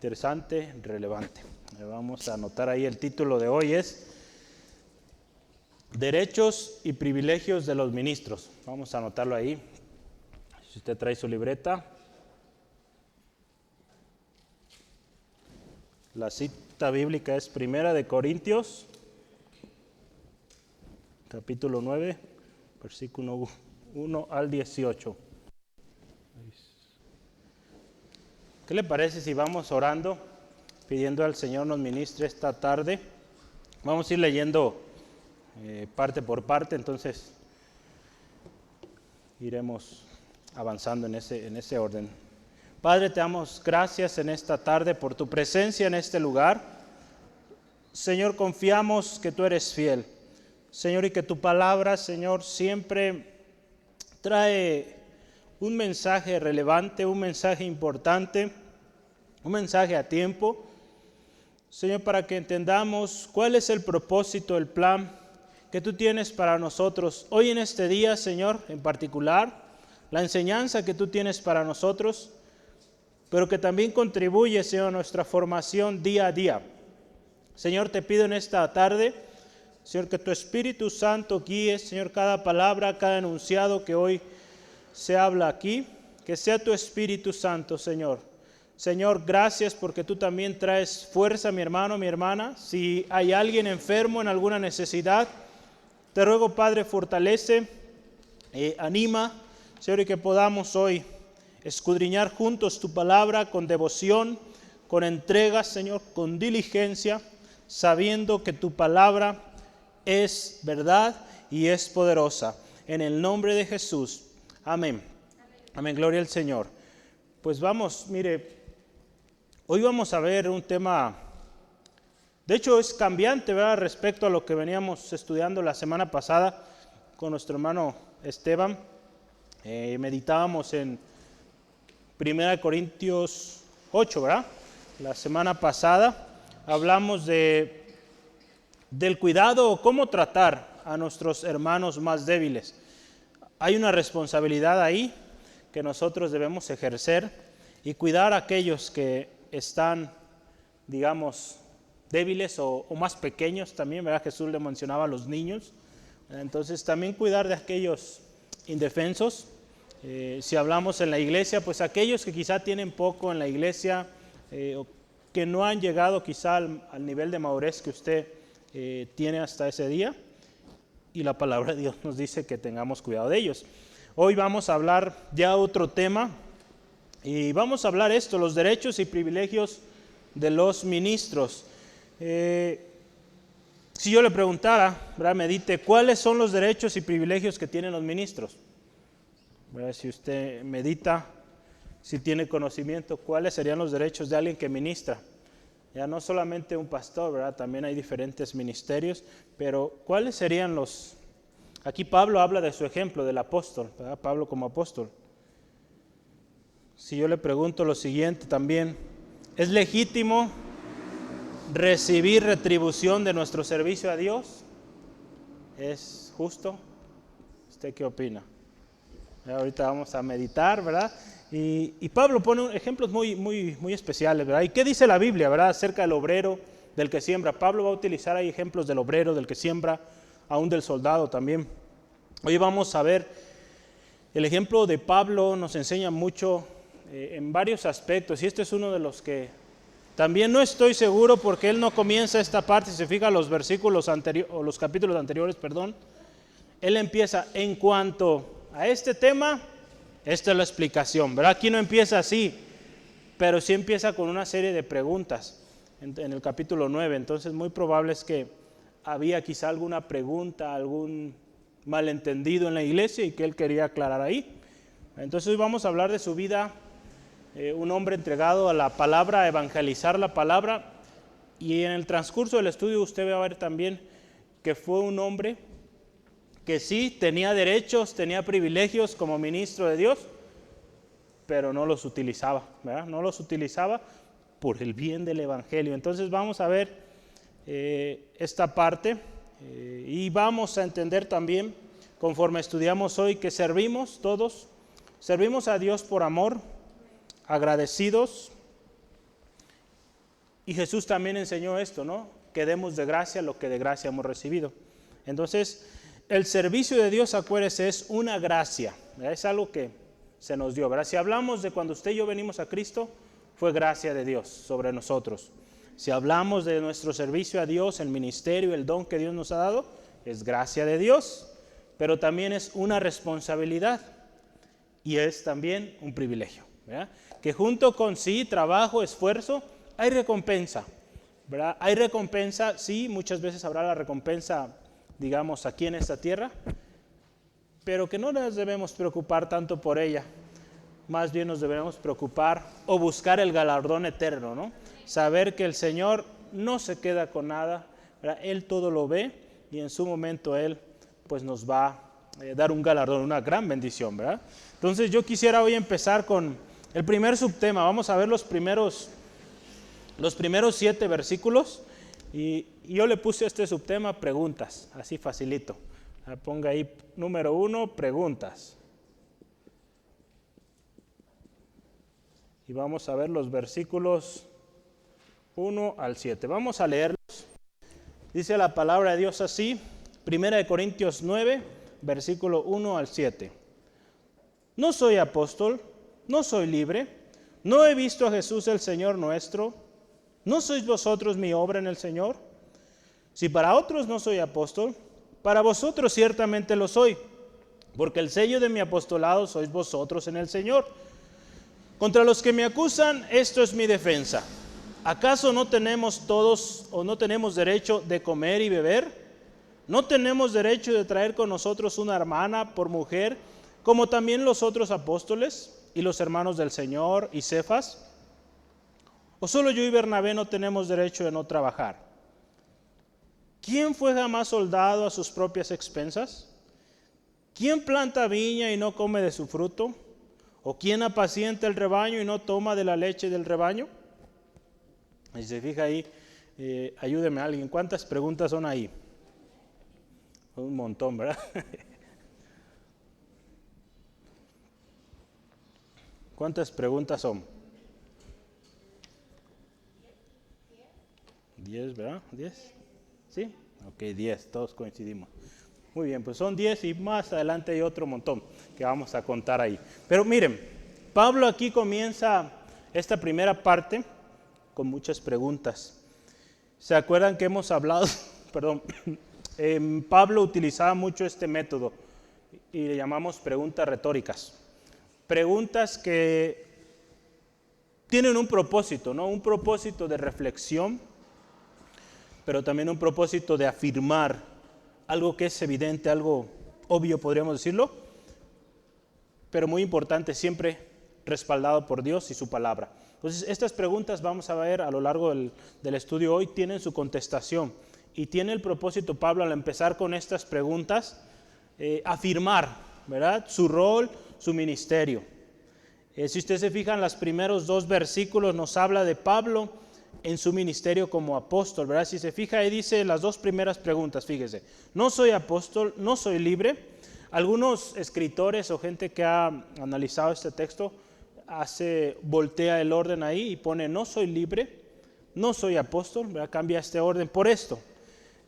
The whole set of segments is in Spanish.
interesante, relevante. Vamos a anotar ahí, el título de hoy es Derechos y privilegios de los ministros. Vamos a anotarlo ahí, si usted trae su libreta. La cita bíblica es 1 Corintios, capítulo 9, versículo 1 al 18. ¿Qué le parece si vamos orando, pidiendo al Señor nos ministre esta tarde? Vamos a ir leyendo parte por parte, entonces iremos avanzando en ese orden. Padre, te damos gracias en esta tarde por tu presencia en este lugar. Señor, confiamos que tú eres fiel. Señor, y que tu palabra, Señor, siempre trae un mensaje relevante, un mensaje importante, un mensaje a tiempo. Señor, para que entendamos cuál es el propósito, el plan que tú tienes para nosotros. Hoy en este día, Señor, en particular, la enseñanza que tú tienes para nosotros, pero que también contribuye, Señor, a nuestra formación día a día. Señor, te pido en esta tarde, Señor, que tu Espíritu Santo guíe, Señor, cada palabra, cada enunciado que hoy se habla aquí, que sea tu Espíritu Santo, Señor. Señor, gracias porque tú también traes fuerza, mi hermano, mi hermana. Si hay alguien enfermo en alguna necesidad, te ruego, Padre, fortalece, anima, Señor, y que podamos hoy escudriñar juntos tu palabra con devoción, con entrega, Señor, con diligencia, sabiendo que tu palabra es verdad y es poderosa. En el nombre de Jesús. Amén. Amén. Gloria al Señor. Pues vamos, mire, hoy vamos a ver un tema, de hecho es cambiante, ¿verdad?, respecto a lo que veníamos estudiando la semana pasada con nuestro hermano Esteban. Meditábamos en 1 Corintios 8, ¿verdad? La semana pasada hablamos del cuidado o cómo tratar a nuestros hermanos más débiles. Hay una responsabilidad ahí que nosotros debemos ejercer y cuidar a aquellos que están, digamos, débiles o más pequeños también, ¿verdad? Jesús le mencionaba a los niños. Entonces también cuidar de aquellos indefensos. Si hablamos en la iglesia, pues aquellos que quizá tienen poco en la iglesia, o que no han llegado quizá al nivel de madurez que usted tiene hasta ese día, y la palabra de Dios nos dice que tengamos cuidado de ellos. Hoy vamos a hablar ya otro tema, y vamos a hablar los derechos y privilegios de los ministros. Si yo le preguntara, ¿verdad?, medite, ¿cuáles son los derechos y privilegios que tienen los ministros? ¿Verdad? Si usted medita, si tiene conocimiento, ¿cuáles serían los derechos de alguien que ministra? Ya no solamente un pastor, ¿verdad? También hay diferentes ministerios, pero ¿cuáles serían los? Aquí Pablo habla de su ejemplo, del apóstol, ¿verdad? Pablo como apóstol. Si yo le pregunto lo siguiente también, ¿es legítimo recibir retribución de nuestro servicio a Dios? ¿Es justo? ¿Usted qué opina? Ahorita vamos a meditar, ¿verdad? Y Pablo pone ejemplos muy especiales, ¿verdad? ¿Y qué dice la Biblia, verdad, acerca del obrero, del que siembra? Pablo va a utilizar ahí ejemplos del obrero, del que siembra, aún del soldado también. Hoy vamos a ver, el ejemplo de Pablo nos enseña mucho en varios aspectos, y este es uno de los que también no estoy seguro, porque él no comienza esta parte, si se fija los versículos anteriores, o los capítulos anteriores, perdón. Él empieza en cuanto a este tema, esta es la explicación, ¿verdad? Aquí no empieza así, pero sí empieza con una serie de preguntas en el capítulo 9, entonces muy probable es que había quizá alguna pregunta, algún malentendido en la iglesia y que él quería aclarar ahí. Entonces hoy vamos a hablar de su vida, un hombre entregado a la palabra, a evangelizar la palabra, y en el transcurso del estudio usted va a ver también que fue un hombre que sí tenía derechos, tenía privilegios como ministro de Dios, pero no los utilizaba, ¿verdad? No los utilizaba por el bien del evangelio. Entonces vamos a ver esta parte y vamos a entender también, conforme estudiamos hoy, que servimos a Dios por amor, agradecidos, Y Jesús también enseñó esto, ¿no? Que demos de gracia lo que de gracia hemos recibido. Entonces, el servicio de Dios, acuérdese, es una gracia, ¿verdad? Es algo que se nos dio, ¿verdad? Si hablamos de cuando usted y yo venimos a Cristo, fue gracia de Dios sobre nosotros. Si hablamos de nuestro servicio a Dios, el ministerio, el don que Dios nos ha dado, es gracia de Dios, pero también es una responsabilidad y es también un privilegio, ¿verdad? Que junto con sí, trabajo, esfuerzo, hay recompensa, ¿verdad? Hay recompensa, sí, muchas veces habrá la recompensa, digamos, aquí en esta tierra, pero que no nos debemos preocupar tanto por ella. Más bien nos debemos preocupar o buscar el galardón eterno, ¿no? Saber que el Señor no se queda con nada, ¿verdad? Él todo lo ve y en su momento Él pues nos va a dar un galardón, una gran bendición, ¿verdad? Entonces yo quisiera hoy empezar con el primer subtema. Vamos a ver los primeros 7 versículos y yo le puse a este subtema preguntas, así facilito. Ponga ahí número 1, preguntas. Y vamos a ver los versículos 1 al 7. Vamos a leerlos. Dice la palabra de Dios así, 1 Corintios 9, versículo 1 al 7. No soy apóstol, no soy libre, no he visto a Jesús el Señor nuestro. ¿No sois vosotros mi obra en el Señor? Si para otros no soy apóstol, para vosotros ciertamente lo soy, porque el sello de mi apostolado sois vosotros en el Señor. Contra los que me acusan, esto es mi defensa. ¿Acaso no tenemos todos o no tenemos derecho de comer y beber? ¿No tenemos derecho de traer con nosotros una hermana por mujer, como también los otros apóstoles y los hermanos del Señor y Cefas? ¿O solo yo y Bernabé no tenemos derecho de no trabajar? ¿Quién fue jamás soldado a sus propias expensas? ¿Quién planta viña y no come de su fruto? ¿O quién apacienta el rebaño y no toma de la leche del rebaño? Si se fija ahí, ayúdeme a alguien. ¿Cuántas preguntas son ahí? Un montón, ¿verdad? ¿Cuántas preguntas son? 10, ¿verdad? ¿10? ¿Sí? Ok, 10, todos coincidimos. Muy bien, pues son 10 y más adelante hay otro montón que vamos a contar ahí. Pero miren, Pablo aquí comienza esta primera parte con muchas preguntas. ¿Se acuerdan que hemos hablado? Perdón. Pablo utilizaba mucho este método y le llamamos preguntas retóricas. Preguntas que tienen un propósito, ¿no? Un propósito de reflexión, pero también un propósito de afirmar algo que es evidente, algo obvio podríamos decirlo, pero muy importante, siempre respaldado por Dios y su palabra. Entonces estas preguntas, vamos a ver a lo largo del estudio hoy, tienen su contestación y tiene el propósito Pablo al empezar con estas preguntas, afirmar, ¿verdad?, su rol, su ministerio. Si usted se fija en los primeros 2 versículos nos habla de Pablo en su ministerio como apóstol, ¿verdad? Si se fija ahí dice las 2 primeras preguntas, fíjese, no soy apóstol, no soy libre. Algunos escritores o gente que ha analizado este texto voltea el orden ahí y pone no soy libre, no soy apóstol, ¿verdad? Cambia este orden por esto.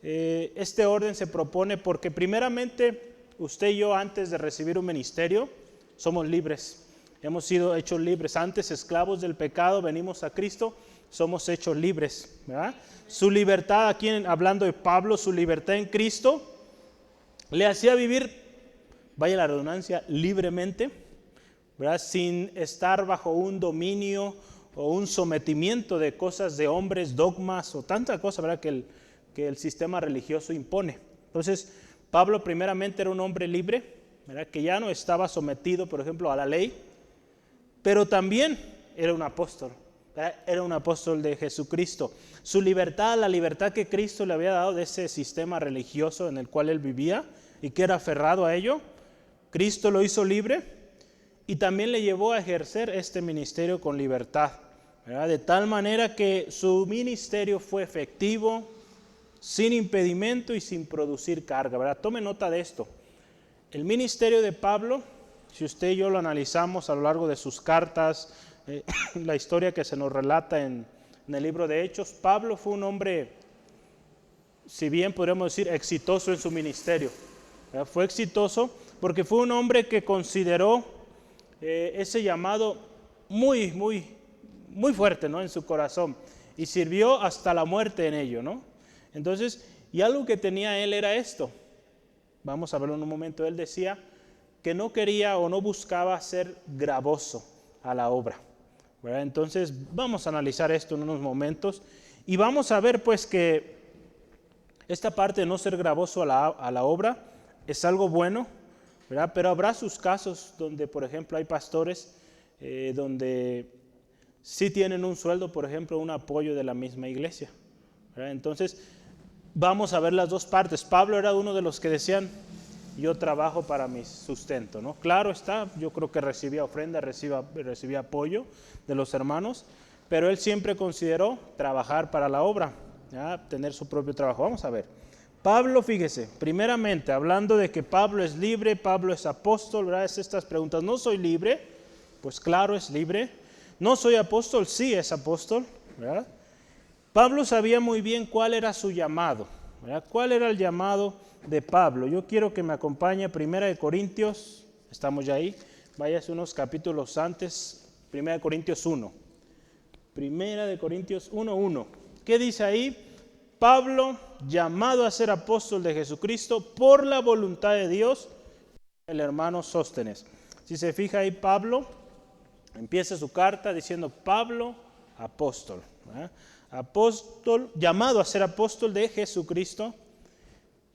Este orden se propone porque primeramente usted y yo antes de recibir un ministerio somos libres, hemos sido hechos libres, antes esclavos del pecado, venimos a Cristo, somos hechos libres, ¿verdad? Su libertad, aquí hablando de Pablo, su libertad en Cristo le hacía vivir, vaya la redundancia, libremente, ¿verdad? Sin estar bajo un dominio o un sometimiento de cosas de hombres, dogmas o tanta cosa, ¿verdad?, que el sistema religioso impone. Entonces, Pablo primeramente era un hombre libre, ¿verdad?, que ya no estaba sometido, por ejemplo, a la ley, pero también era un apóstol. Era un apóstol de Jesucristo. Su libertad, la libertad que Cristo le había dado de ese sistema religioso en el cual él vivía y que era aferrado a ello, Cristo lo hizo libre y también le llevó a ejercer este ministerio con libertad, ¿verdad? De tal manera que su ministerio fue efectivo, sin impedimento y sin producir carga, ¿verdad? Tome nota de esto. El ministerio de Pablo, si usted y yo lo analizamos a lo largo de sus cartas, la historia que se nos relata en en el libro de Hechos. Pablo fue un hombre, si bien podríamos decir, exitoso en su ministerio. Fue exitoso porque fue un hombre que consideró ese llamado muy fuerte, ¿no?, en su corazón, y sirvió hasta la muerte en ello, ¿no? Entonces, y algo que tenía él era esto. Vamos a verlo en un momento. Él decía que no quería o no buscaba ser gravoso a la obra, ¿verdad? Entonces, vamos a analizar esto en unos momentos y vamos a ver pues que esta parte de no ser gravoso a la obra es algo bueno, ¿verdad? Pero habrá sus casos donde, por ejemplo, hay pastores donde sí tienen un sueldo, por ejemplo, un apoyo de la misma iglesia, ¿verdad? Entonces, vamos a ver las dos partes. Pablo era uno de los que decían, yo trabajo para mi sustento, ¿no? Claro está, yo creo que recibía ofrenda, recibía apoyo de los hermanos, pero él siempre consideró trabajar para la obra, ¿ya? Tener su propio trabajo. Vamos a ver. Pablo, fíjese, primeramente, hablando de que Pablo es libre, Pablo es apóstol, ¿verdad? Es estas preguntas. ¿No soy libre? Pues claro, es libre. ¿No soy apóstol? Sí, es apóstol, ¿verdad? Pablo sabía muy bien cuál era su llamado, ¿verdad? ¿Cuál era el llamado de Pablo? Yo quiero que me acompañe a 1 Corintios, estamos ya ahí, váyase unos capítulos antes, 1 Corintios 1. 1 Corintios 1:1. ¿Qué dice ahí? Pablo, llamado a ser apóstol de Jesucristo por la voluntad de Dios, el hermano Sóstenes. Si se fija ahí, Pablo empieza su carta diciendo Pablo, apóstol, ¿verdad? Apóstol, llamado a ser apóstol de Jesucristo.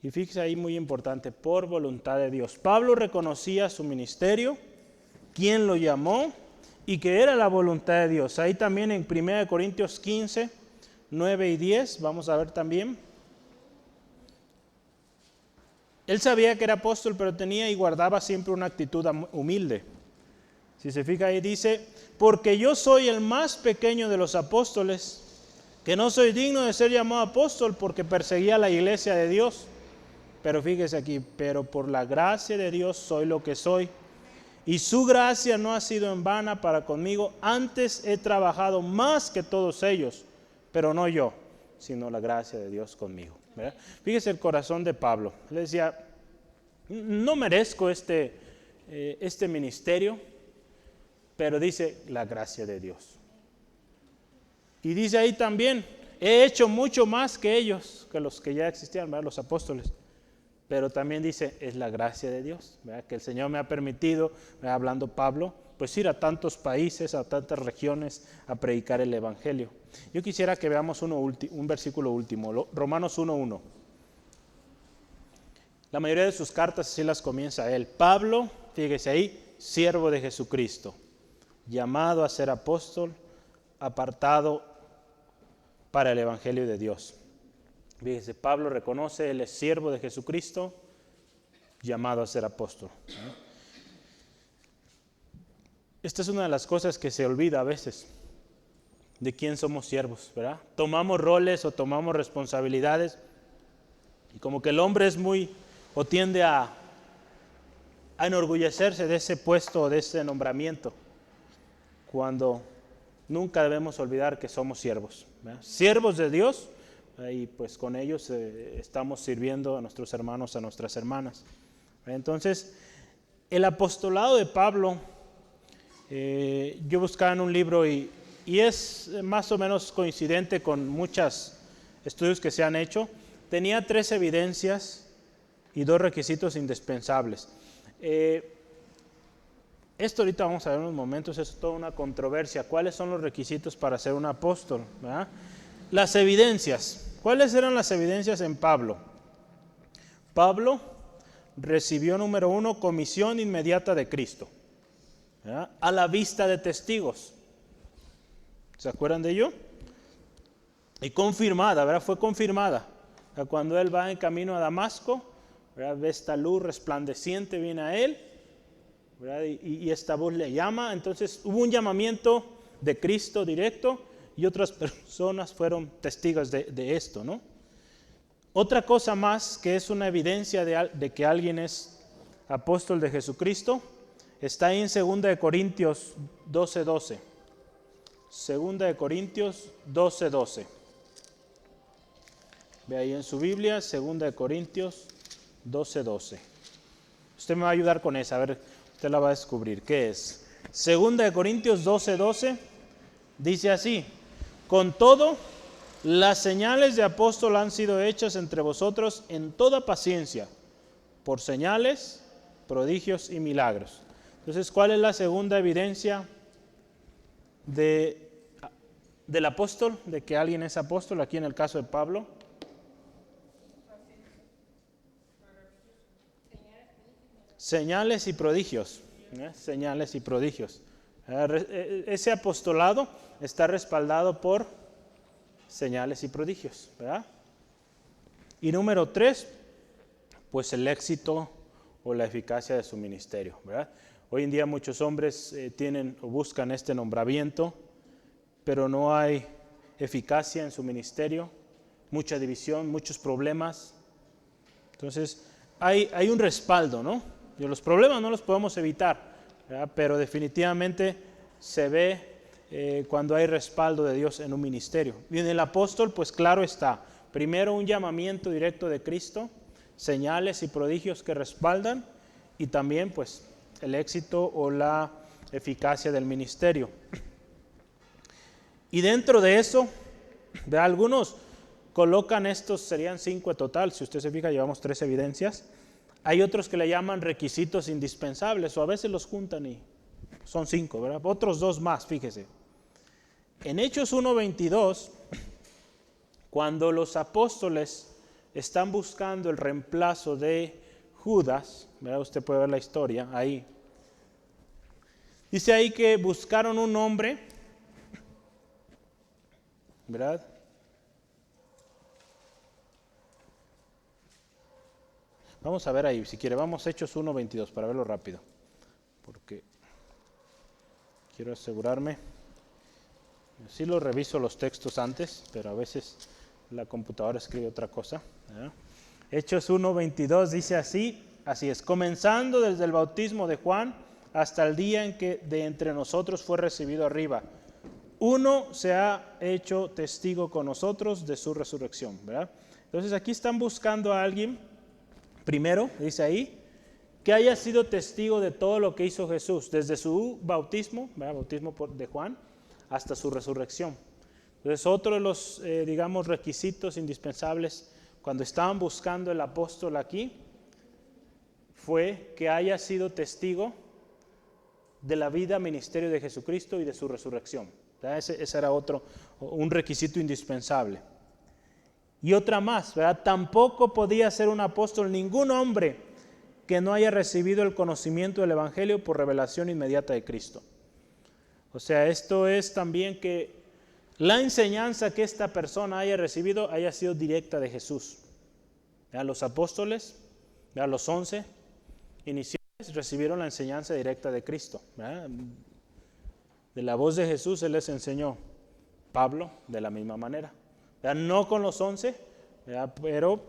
Y fíjese ahí, muy importante, por voluntad de Dios. Pablo reconocía su ministerio, quién lo llamó y que era la voluntad de Dios. Ahí también en 1 Corintios 15, 9 y 10, vamos a ver también. Él sabía que era apóstol, pero tenía y guardaba siempre una actitud humilde. Si se fija ahí dice, porque yo soy el más pequeño de los apóstoles, que no soy digno de ser llamado apóstol porque perseguía la iglesia de Dios. Pero fíjese aquí, pero por la gracia de Dios soy lo que soy. Y su gracia no ha sido en vana para conmigo. Antes he trabajado más que todos ellos, pero no yo, sino la gracia de Dios conmigo, ¿verdad? Fíjese el corazón de Pablo. Él decía, no merezco este ministerio, pero dice la gracia de Dios. Y dice ahí también, he hecho mucho más que ellos, que los que ya existían, ¿verdad?, los apóstoles. Pero también dice, es la gracia de Dios, ¿verdad?, que el Señor me ha permitido, ¿verdad?, hablando Pablo, pues ir a tantos países, a tantas regiones, a predicar el Evangelio. Yo quisiera que veamos un versículo último, Romanos 1:1. La mayoría de sus cartas así las comienza él. Pablo, fíjese ahí, siervo de Jesucristo, llamado a ser apóstol, apartado para el Evangelio de Dios. Fíjese, Pablo reconoce, él es siervo de Jesucristo, llamado a ser apóstol. Esta es una de las cosas que se olvida a veces, de quién somos siervos, ¿verdad? Tomamos roles o tomamos responsabilidades y como que el hombre es o tiende a enorgullecerse de ese puesto o de ese nombramiento, cuando nunca debemos olvidar que somos siervos, ¿verdad? Siervos de Dios, y pues con ellos estamos sirviendo a nuestros hermanos, a nuestras hermanas. Entonces, el apostolado de Pablo, yo buscaba en un libro y es más o menos coincidente con muchos estudios que se han hecho. Tenía 3 evidencias y 2 requisitos indispensables. Esto ahorita vamos a ver en unos momentos, es toda una controversia. ¿Cuáles son los requisitos para ser un apóstol? ¿Verdad? Las evidencias. ¿Cuáles eran las evidencias en Pablo? Pablo recibió, número 1, comisión inmediata de Cristo, ¿verdad?, a la vista de testigos. ¿Se acuerdan de ello? Y confirmada, ¿verdad? Fue confirmada. Cuando él va en camino a Damasco, ¿verdad?, ve esta luz resplandeciente, viene a él, ¿verdad?, y esta voz le llama. Entonces hubo un llamamiento de Cristo directo y otras personas fueron testigos de esto, ¿no? Otra cosa más que es una evidencia de que alguien es apóstol de Jesucristo está ahí en 2 Corintios 12:12. Segunda de Corintios 12:12. Ve ahí en su Biblia, Segunda de Corintios 12:12. Usted me va a ayudar con esa, a ver, usted la va a descubrir. ¿Qué es? Segunda de Corintios 12:12 dice así: con todo, las señales de apóstol han sido hechas entre vosotros en toda paciencia, por señales, prodigios y milagros. Entonces, ¿cuál es la segunda evidencia del apóstol, de que alguien es apóstol? Aquí en el caso de Pablo, señales y prodigios. Señales y prodigios. Ese apostolado está respaldado por señales y prodigios, ¿verdad? Y número 3, pues el éxito o la eficacia de su ministerio, ¿verdad? Hoy en día muchos hombres tienen o buscan este nombramiento, pero no hay eficacia en su ministerio, mucha división, muchos problemas. Entonces, hay un respaldo, ¿no? Y los problemas no los podemos evitar, ¿verdad? Pero definitivamente se ve cuando hay respaldo de Dios en un ministerio. Y en el apóstol, pues claro está, primero un llamamiento directo de Cristo, señales y prodigios que respaldan, y también pues el éxito o la eficacia del ministerio. Y dentro de eso, de algunos colocan estos, serían 5 en total, si usted se fija llevamos 3 evidencias. Hay otros que le llaman requisitos indispensables, o a veces los juntan y son 5, ¿verdad? Otros 2 más, fíjese. En Hechos 1:22, cuando los apóstoles están buscando el reemplazo de Judas, ¿verdad? Usted puede ver la historia ahí. Dice ahí que buscaron un hombre, ¿verdad? Vamos a ver ahí, si quiere, vamos a Hechos 1:22 para verlo rápido, porque quiero asegurarme. Sí lo reviso los textos antes, pero a veces la computadora escribe otra cosa, ¿verdad? Hechos 1:22 dice así es: comenzando desde el bautismo de Juan hasta el día en que de entre nosotros fue recibido arriba, uno se ha hecho testigo con nosotros de su resurrección, ¿verdad? Entonces aquí están buscando a alguien, primero, dice ahí, que haya sido testigo de todo lo que hizo Jesús, desde su bautismo, ¿verdad? Bautismo de Juan, hasta su resurrección. Entonces otro de los, digamos, requisitos indispensables cuando estaban buscando el apóstol aquí, fue que haya sido testigo de la vida, ministerio de Jesucristo y de su resurrección. Ese era un requisito indispensable. Y otra más, ¿verdad? Tampoco podía ser un apóstol ningún hombre que no haya recibido el conocimiento del Evangelio por revelación inmediata de Cristo. O sea, esto es también que la enseñanza que esta persona haya recibido haya sido directa de Jesús. ¿Verdad? Los apóstoles, ¿verdad? Los 11 iniciales recibieron la enseñanza directa de Cristo, ¿verdad? De la voz de Jesús Él les enseñó. Pablo de la misma manera, ¿verdad? No con los 11, ¿verdad? Pero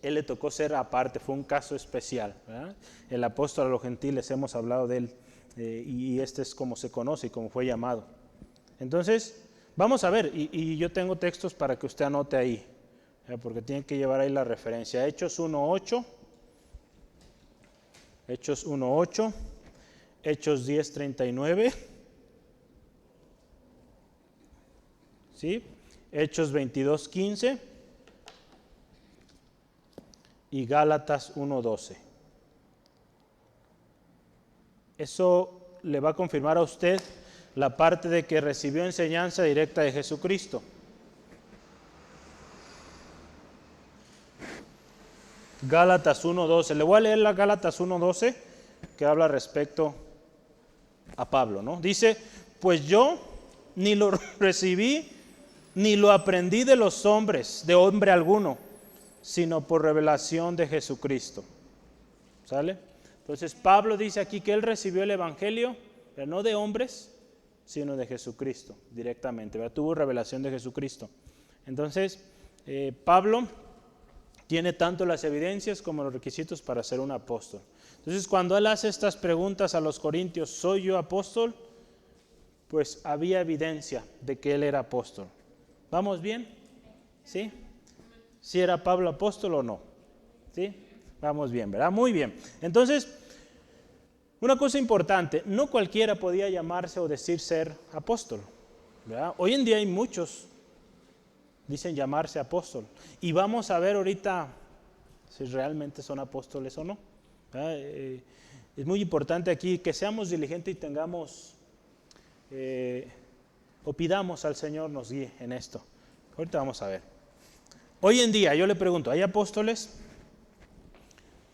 él le tocó ser aparte, fue un caso especial, ¿verdad? El apóstol a los gentiles, hemos hablado de él, y este es como se conoce y como fue llamado. Entonces, vamos a ver, y yo tengo textos para que usted anote ahí, ¿verdad? Porque tiene que llevar ahí la referencia. Hechos 1:8, Hechos 1:8, Hechos 10:39, ¿sí? Hechos 22:15 y Gálatas 1:12. Eso le va a confirmar a usted la parte de que recibió enseñanza directa de Jesucristo. Gálatas 1:12. Le voy a leer la Gálatas 1:12 que habla respecto a Pablo, ¿no? Dice, pues yo ni lo recibí ni lo aprendí de los hombres, de hombre alguno, sino por revelación de Jesucristo. ¿Sale? Entonces Pablo dice aquí que él recibió el Evangelio, pero no de hombres, sino de Jesucristo directamente, ¿verdad? Tuvo revelación de Jesucristo. Entonces Pablo tiene tanto las evidencias como los requisitos para ser un apóstol. Entonces cuando él hace estas preguntas a los corintios, ¿soy yo apóstol? pues había evidencia de que él era apóstol. ¿Vamos bien? ¿Sí? ¿Sí era Pablo apóstol o no? ¿Sí? Vamos bien, ¿verdad? Muy bien. Entonces, una cosa importante, no cualquiera podía llamarse o decir ser apóstol, ¿verdad? Hoy en día hay muchos dicen llamarse apóstol. Y vamos a ver ahorita si realmente son apóstoles o no. Es muy importante aquí que seamos diligentes y tengamos, o pidamos al Señor nos guíe en esto. Ahorita vamos a ver. Hoy en día yo le pregunto, ¿hay apóstoles?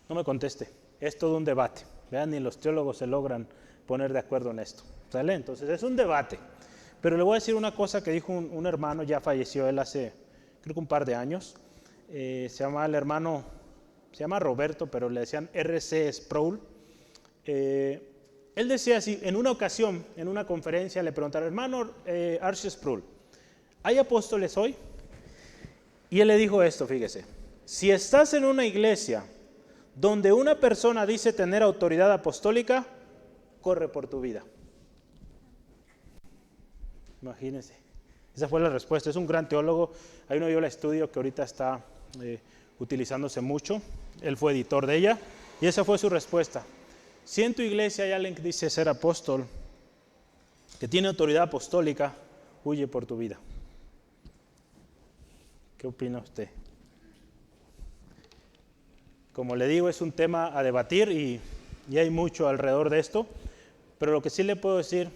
No me conteste, es todo un debate. Vean, ni los teólogos se logran poner de acuerdo en esto. ¿Sale? Entonces es un debate. Pero le voy a decir una cosa que dijo un hermano, ya falleció él hace, creo que un par de años. Se llama Roberto, pero le decían R.C. Sproul. Él decía así, en una ocasión, en una conferencia, le preguntaron, hermano R.C. Sproul, ¿hay apóstoles hoy? Y él le dijo esto, fíjese, si estás en una iglesia donde una persona dice tener autoridad apostólica, corre por tu vida. Imagínense. Esa fue la respuesta. Es un gran teólogo. Hay uno yo la estudio que ahorita está utilizándose mucho. Él fue editor de ella. Y esa fue su respuesta. Si en tu iglesia hay alguien que dice ser apóstol, que tiene autoridad apostólica, huye por tu vida. ¿Qué opina usted? Como le digo, es un tema a debatir y hay mucho alrededor de esto. Pero lo que sí le puedo decir,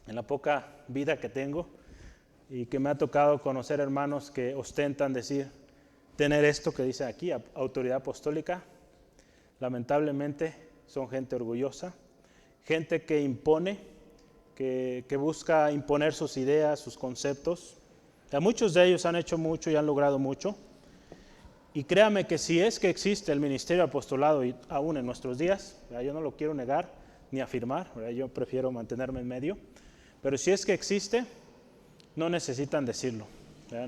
en la poca vida que tengo y que me ha tocado conocer hermanos que ostentan decir tener esto que dice aquí, autoridad apostólica, lamentablemente son gente orgullosa, gente que impone, que busca imponer sus ideas, sus conceptos. Muchos de ellos han hecho mucho y han logrado mucho. Y créame que si es que existe el ministerio apostolado y aún en nuestros días, yo no lo quiero negar ni afirmar, yo prefiero mantenerme en medio, pero si es que existe, no necesitan decirlo,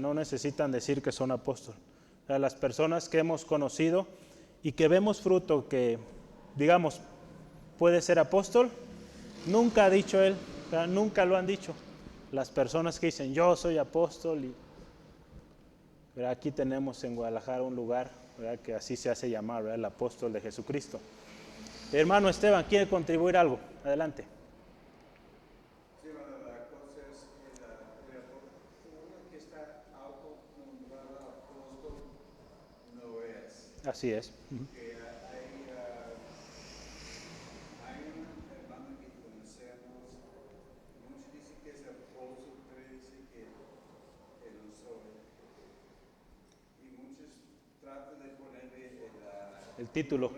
no necesitan decir que son apóstoles. Las personas que hemos conocido y que vemos fruto que, digamos, puede ser apóstol, nunca ha dicho él, nunca lo han dicho. Las personas que dicen, yo soy apóstol, y aquí tenemos en Guadalajara un lugar, ¿verdad?, que así se hace llamar, ¿verdad?, el apóstol de Jesucristo. Hermano Esteban, ¿quiere contribuir algo? Adelante. Sí, bueno, la cosa es que uno que está autonombrado apóstol no es. Así es. Que hay un hermano que conocemos, muchos dicen que es apóstol, pero dicen que no soy. Y muchos tratan de ponerle el título.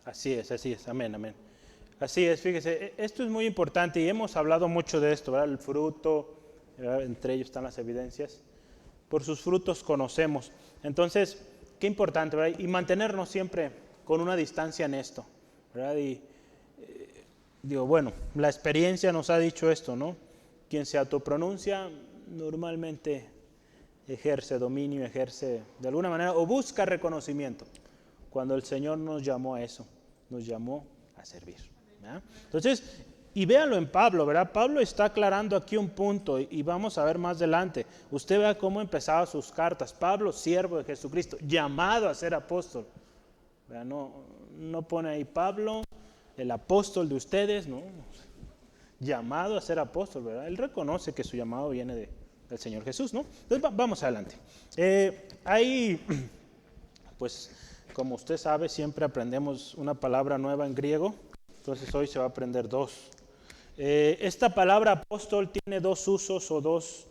Así es, amén, amén. Así es, fíjese, esto es muy importante y hemos hablado mucho de esto, ¿verdad? El fruto, ¿verdad? Entre ellos están las evidencias. Por sus frutos conocemos. Entonces, qué importante, ¿verdad? Y mantenernos siempre con una distancia en esto, ¿verdad? Y digo, bueno, la experiencia nos ha dicho esto, ¿no? Quien se autopronuncia normalmente ejerce dominio, ejerce de alguna manera o busca reconocimiento. Cuando el Señor nos llamó a eso, nos llamó a servir, ¿verdad? Entonces, y véanlo en Pablo, ¿verdad? Pablo está aclarando aquí un punto y vamos a ver más adelante. Usted vea cómo empezaba sus cartas. Pablo, siervo de Jesucristo, llamado a ser apóstol. ¿Verdad? No pone ahí Pablo, el apóstol de ustedes, no. Llamado a ser apóstol, ¿verdad? Él reconoce que su llamado viene del Señor Jesús, ¿no? Entonces, vamos adelante. Ahí, pues, como usted sabe, siempre aprendemos una palabra nueva en griego. Entonces, hoy se va a aprender dos. Esta palabra apóstol tiene dos usos o dos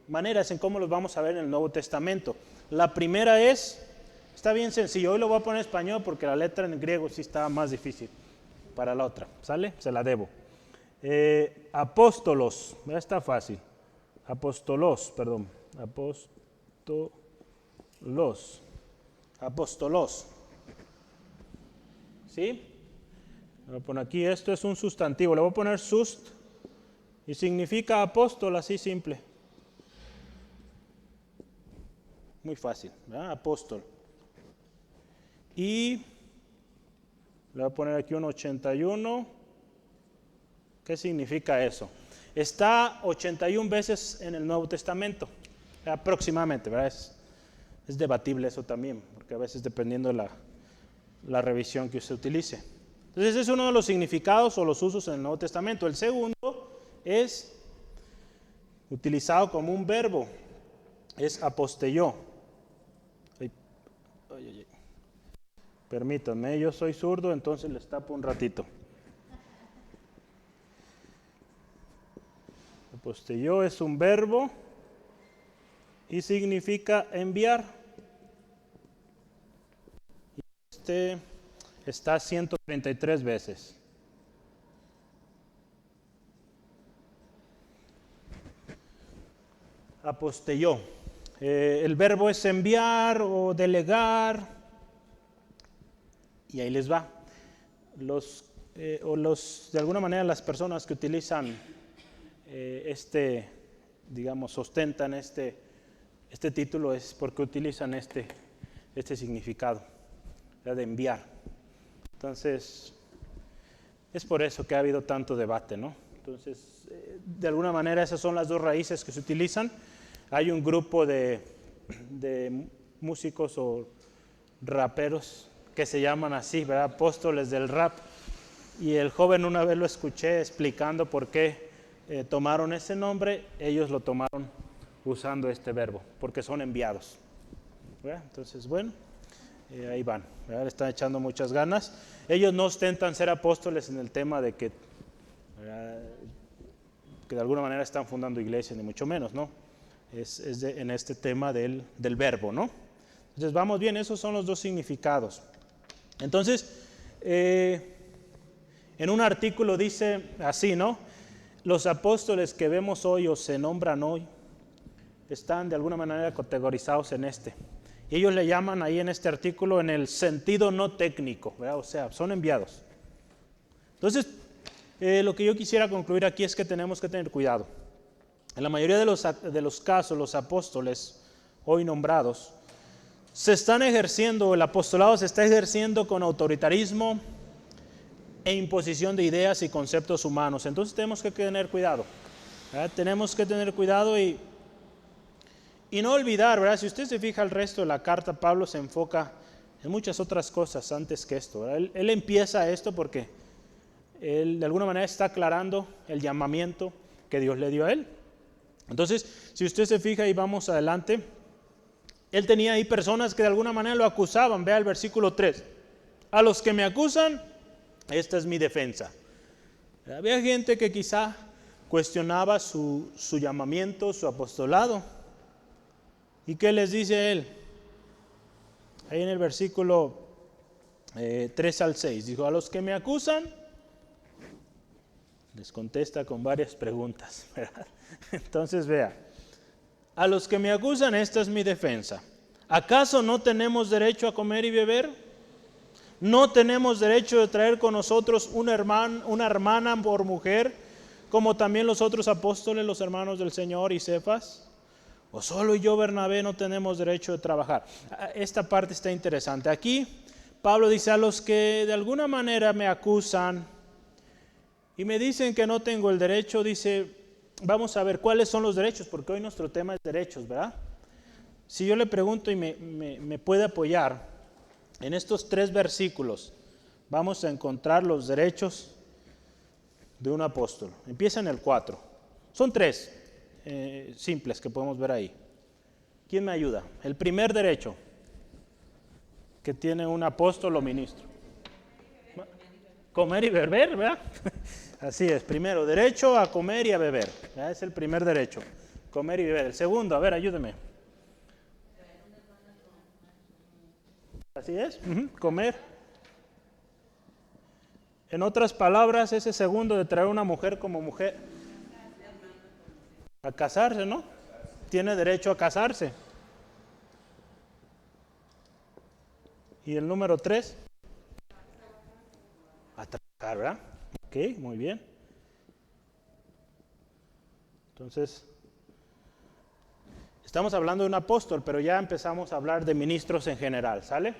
maneras en cómo los vamos a ver en el Nuevo Testamento. La primera está bien sencillo, hoy lo voy a poner en español porque la letra en griego sí está más difícil para la otra, ¿sale? Se la debo. Apóstolos, está fácil. Apostolos. ¿Sí? Voy a poner aquí, esto es un sustantivo, le voy a poner sust y significa apóstol, así simple. Muy fácil, ¿verdad? Apóstol. Y le voy a poner aquí un 81. ¿Qué significa eso? Está 81 veces en el Nuevo Testamento, aproximadamente, ¿verdad? Es debatible eso también, porque a veces dependiendo de la revisión que usted utilice. Entonces ese es uno de los significados o los usos en el Nuevo Testamento. El segundo es utilizado como un verbo, es apostelló. Permítanme, yo soy zurdo, entonces les tapo un ratito. Apostelló es un verbo y significa enviar. Este está 133 veces. Apostelló. El verbo es enviar o delegar. Y ahí les va. De alguna manera las personas que utilizan digamos, ostentan este título es porque utilizan este significado, de enviar. Entonces, es por eso que ha habido tanto debate, ¿no? Entonces, de alguna manera esas son las dos raíces que se utilizan. Hay un grupo de músicos o raperos que se llaman así, ¿verdad? Apóstoles del rap. Y el joven una vez lo escuché explicando por qué tomaron ese nombre. Ellos lo tomaron usando este verbo, porque son enviados, ¿verdad? Entonces, bueno, ahí van, ¿verdad? Le están echando muchas ganas. Ellos no ostentan ser apóstoles en el tema de que de alguna manera están fundando iglesias, ni mucho menos, ¿no? En este tema del verbo, ¿no? Entonces, vamos bien, esos son los dos significados. Entonces, en un artículo dice así, ¿no? Los apóstoles que vemos hoy o se nombran hoy están de alguna manera categorizados en este. Y ellos le llaman ahí en este artículo en el sentido no técnico, ¿verdad? O sea, son enviados. Entonces, lo que yo quisiera concluir aquí es que tenemos que tener cuidado. En la mayoría de los casos, los apóstoles hoy nombrados se están ejerciendo, el apostolado se está ejerciendo con autoritarismo e imposición de ideas y conceptos humanos. Entonces tenemos que tener cuidado, ¿verdad? Tenemos que tener cuidado y no olvidar, ¿verdad? Si usted se fija el resto de la carta, Pablo se enfoca en muchas otras cosas antes que esto, ¿verdad? Él empieza esto porque él de alguna manera está aclarando el llamamiento que Dios le dio a él. Entonces, si usted se fija y vamos adelante, él tenía ahí personas que de alguna manera lo acusaban. Vea el versículo 3. A los que me acusan, esta es mi defensa. Había gente que quizá cuestionaba su llamamiento, su apostolado. ¿Y qué les dice él? Ahí en el versículo 3 al 6. Dijo, a los que me acusan, les contesta con varias preguntas, ¿verdad? Entonces vea, a los que me acusan, esta es mi defensa. ¿Acaso no tenemos derecho a comer y beber? ¿No tenemos derecho de traer con nosotros una hermana por mujer, como también los otros apóstoles, los hermanos del Señor y Cefas? ¿O solo yo, Bernabé, no tenemos derecho de trabajar? Esta parte está interesante. Aquí Pablo dice, a los que de alguna manera me acusan y me dicen que no tengo el derecho, dice, vamos a ver cuáles son los derechos, porque hoy nuestro tema es derechos, ¿verdad? Si yo le pregunto y me puede apoyar, en estos 3 versículos vamos a encontrar los derechos de un apóstol. Empieza en el 4. Son 3 simples que podemos ver ahí. ¿Quién me ayuda? El primer derecho que tiene un apóstol o ministro. Comer y beber, ¿verdad? Así es, primero, derecho a comer y a beber. ¿Verdad? Es el primer derecho, comer y beber. El segundo, a ver, ayúdeme. Así es, comer. En otras palabras, ese segundo de traer una mujer como mujer. A casarse, ¿no? Tiene derecho a casarse. Y el número 3, a trabajar, ¿verdad? Ok, muy bien. Entonces, Estamos hablando de un apóstol, pero ya empezamos a hablar de ministros en general, ¿sale?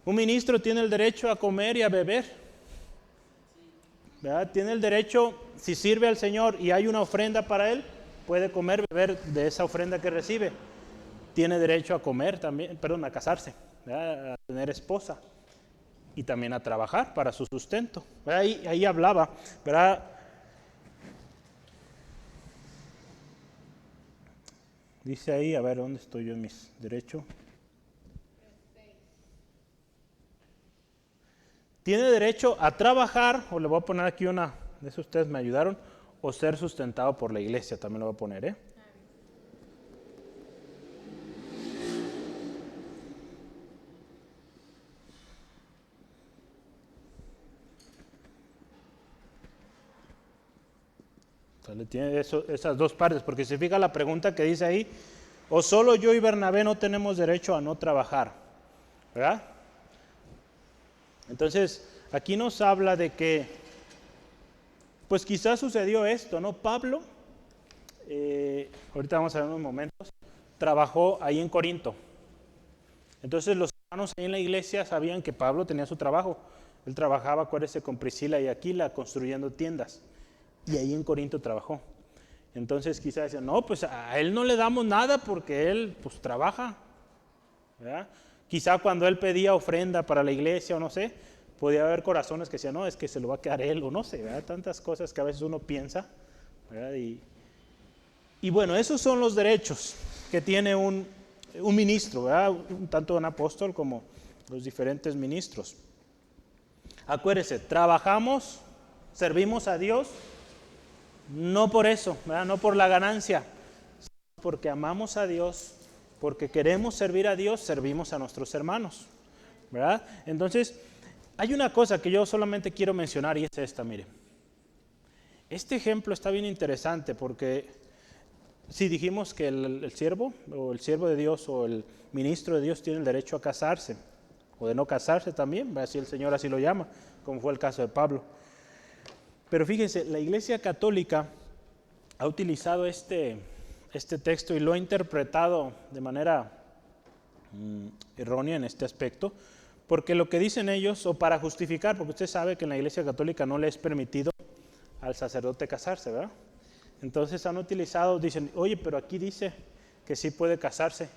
Un ministro tiene el derecho a comer y a beber, ¿verdad? Tiene el derecho, si sirve al Señor y hay una ofrenda para él, puede comer, beber de esa ofrenda que recibe. Tiene derecho a comer también, perdón, a casarse, ¿verdad? A tener esposa y también a trabajar para su sustento. Ahí hablaba, ¿verdad? Dice ahí, a ver, ¿dónde estoy yo en mis derechos? Tiene derecho a trabajar, o le voy a poner aquí una, de eso ustedes me ayudaron, o ser sustentado por la iglesia, también lo voy a poner, ¿eh? Tiene esas dos partes, porque se fija la pregunta que dice ahí, o solo yo y Bernabé no tenemos derecho a no trabajar, ¿verdad? Entonces, aquí nos habla de que, pues quizás sucedió esto, ¿no? Pablo, ahorita vamos a ver unos momentos, trabajó ahí en Corinto. Entonces los hermanos ahí en la iglesia sabían que Pablo tenía su trabajo. Él trabajaba, acuérdese, con Priscila y Aquila construyendo tiendas. Y ahí en Corinto trabajó. Entonces quizás decían, no, pues a él no le damos nada porque él pues trabaja, ¿verdad? Quizá cuando él pedía ofrenda para la iglesia o no sé, podía haber corazones que decían, no, es que se lo va a quedar él o no sé, ¿verdad? Tantas cosas que a veces uno piensa, ¿verdad? Y bueno, esos son los derechos que tiene un ministro, ¿verdad? Tanto un apóstol como los diferentes ministros. Acuérdese, trabajamos, servimos a Dios, no por eso, ¿verdad? No por la ganancia, sino porque amamos a Dios, porque queremos servir a Dios, servimos a nuestros hermanos, ¿verdad? Entonces, hay una cosa que yo solamente quiero mencionar y es esta, mire. Este ejemplo está bien interesante porque si dijimos que el siervo o el siervo de Dios o el ministro de Dios tiene el derecho a casarse o de no casarse también, así el Señor así lo llama, como fue el caso de Pablo. Pero fíjense, la Iglesia Católica ha utilizado este texto y lo ha interpretado de manera errónea en este aspecto, porque lo que dicen ellos, o para justificar, porque usted sabe que en la Iglesia Católica no le es permitido al sacerdote casarse, ¿verdad? Entonces han utilizado, dicen, oye, pero aquí dice que sí puede casarse.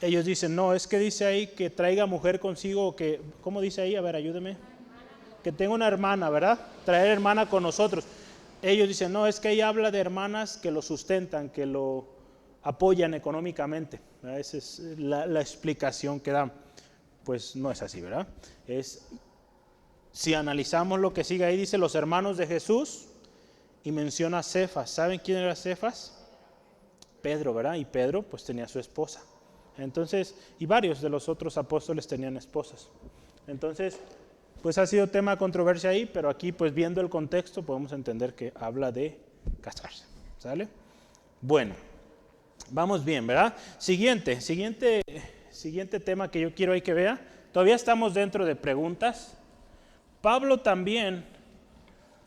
Ellos dicen, no, es que dice ahí que traiga mujer consigo, que, ¿cómo dice ahí? A ver, ayúdeme. Que tenga una hermana, ¿verdad? Traer hermana con nosotros. Ellos dicen, no, es que ahí habla de hermanas que lo sustentan, que lo apoyan económicamente, ¿verdad? Esa es la explicación que dan. Pues no es así, ¿verdad? Si analizamos lo que sigue ahí, dice los hermanos de Jesús y menciona a Cefas. ¿Saben quién era Cefas? Pedro, ¿verdad? Y Pedro pues tenía su esposa. Entonces, y varios de los otros apóstoles tenían esposas. Entonces, pues ha sido tema de controversia ahí, pero aquí pues viendo el contexto podemos entender que habla de casarse, ¿sale? Bueno, vamos bien, ¿verdad? Siguiente tema que yo quiero ahí que vea. Todavía estamos dentro de preguntas. Pablo también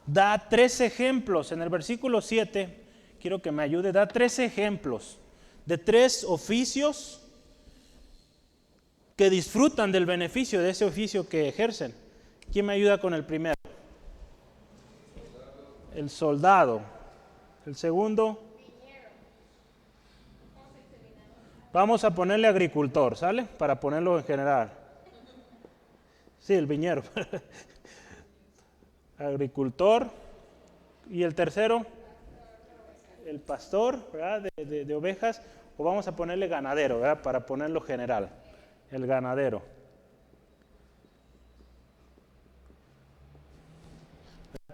da 3 ejemplos. En el versículo 7, quiero que me ayude, da 3 ejemplos de 3 oficios que disfrutan del beneficio de ese oficio que ejercen. ¿Quién me ayuda con el primero? El soldado. El segundo. Vamos a ponerle agricultor, ¿sale? Para ponerlo en general. Sí, el viñero. Agricultor. Y el tercero, el pastor, ¿verdad? De ovejas. O vamos a ponerle ganadero, ¿verdad? Para ponerlo general. El ganadero.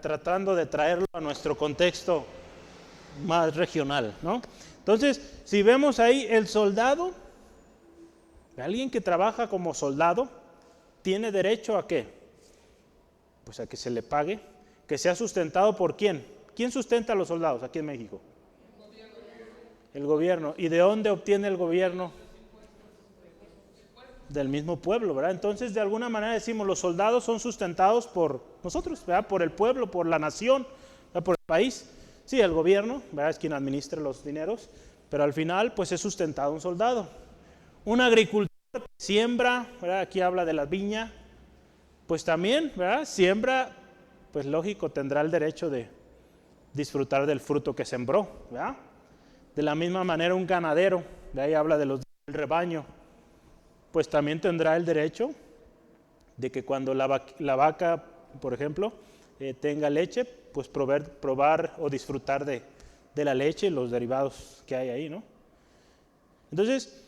Tratando de traerlo a nuestro contexto más regional, ¿no? Entonces, si vemos ahí el soldado, alguien que trabaja como soldado, ¿tiene derecho a qué? Pues a que se le pague, que sea sustentado por ¿quién? ¿Quién sustenta a los soldados aquí en México? El gobierno. ¿Y de dónde obtiene el gobierno? Del mismo pueblo, ¿verdad? Entonces, de alguna manera decimos, los soldados son sustentados por nosotros, ¿verdad? Por el pueblo, por la nación, ¿verdad? Por el país. Sí, el gobierno, ¿verdad? Es quien administra los dineros, pero al final pues es sustentado un soldado. Un agricultor que siembra, ¿verdad? Aquí habla de la viña, pues también, ¿verdad? Siembra, pues lógico, tendrá el derecho de disfrutar del fruto que sembró, ¿verdad? De la misma manera un ganadero, de ahí habla de los del rebaño, pues también tendrá el derecho de que cuando la vaca, por ejemplo, tenga leche, pues probar o disfrutar de la leche y los derivados que hay ahí, ¿no? Entonces,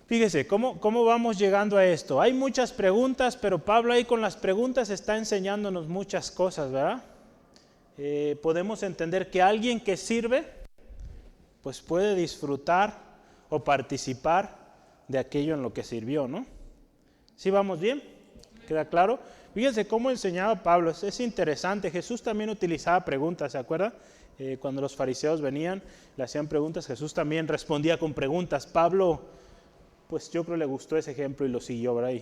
fíjese, ¿cómo vamos llegando a esto? Hay muchas preguntas, pero Pablo ahí con las preguntas está enseñándonos muchas cosas, ¿verdad? Podemos entender que alguien que sirve, pues puede disfrutar o participar de aquello en lo que sirvió, ¿no? ¿Sí vamos bien? ¿Queda claro? Fíjense cómo enseñaba Pablo, es interesante. Jesús también utilizaba preguntas, ¿se acuerda? Cuando los fariseos venían, le hacían preguntas, Jesús también respondía con preguntas. Pablo, pues yo creo le gustó ese ejemplo y lo siguió, ¿verdad?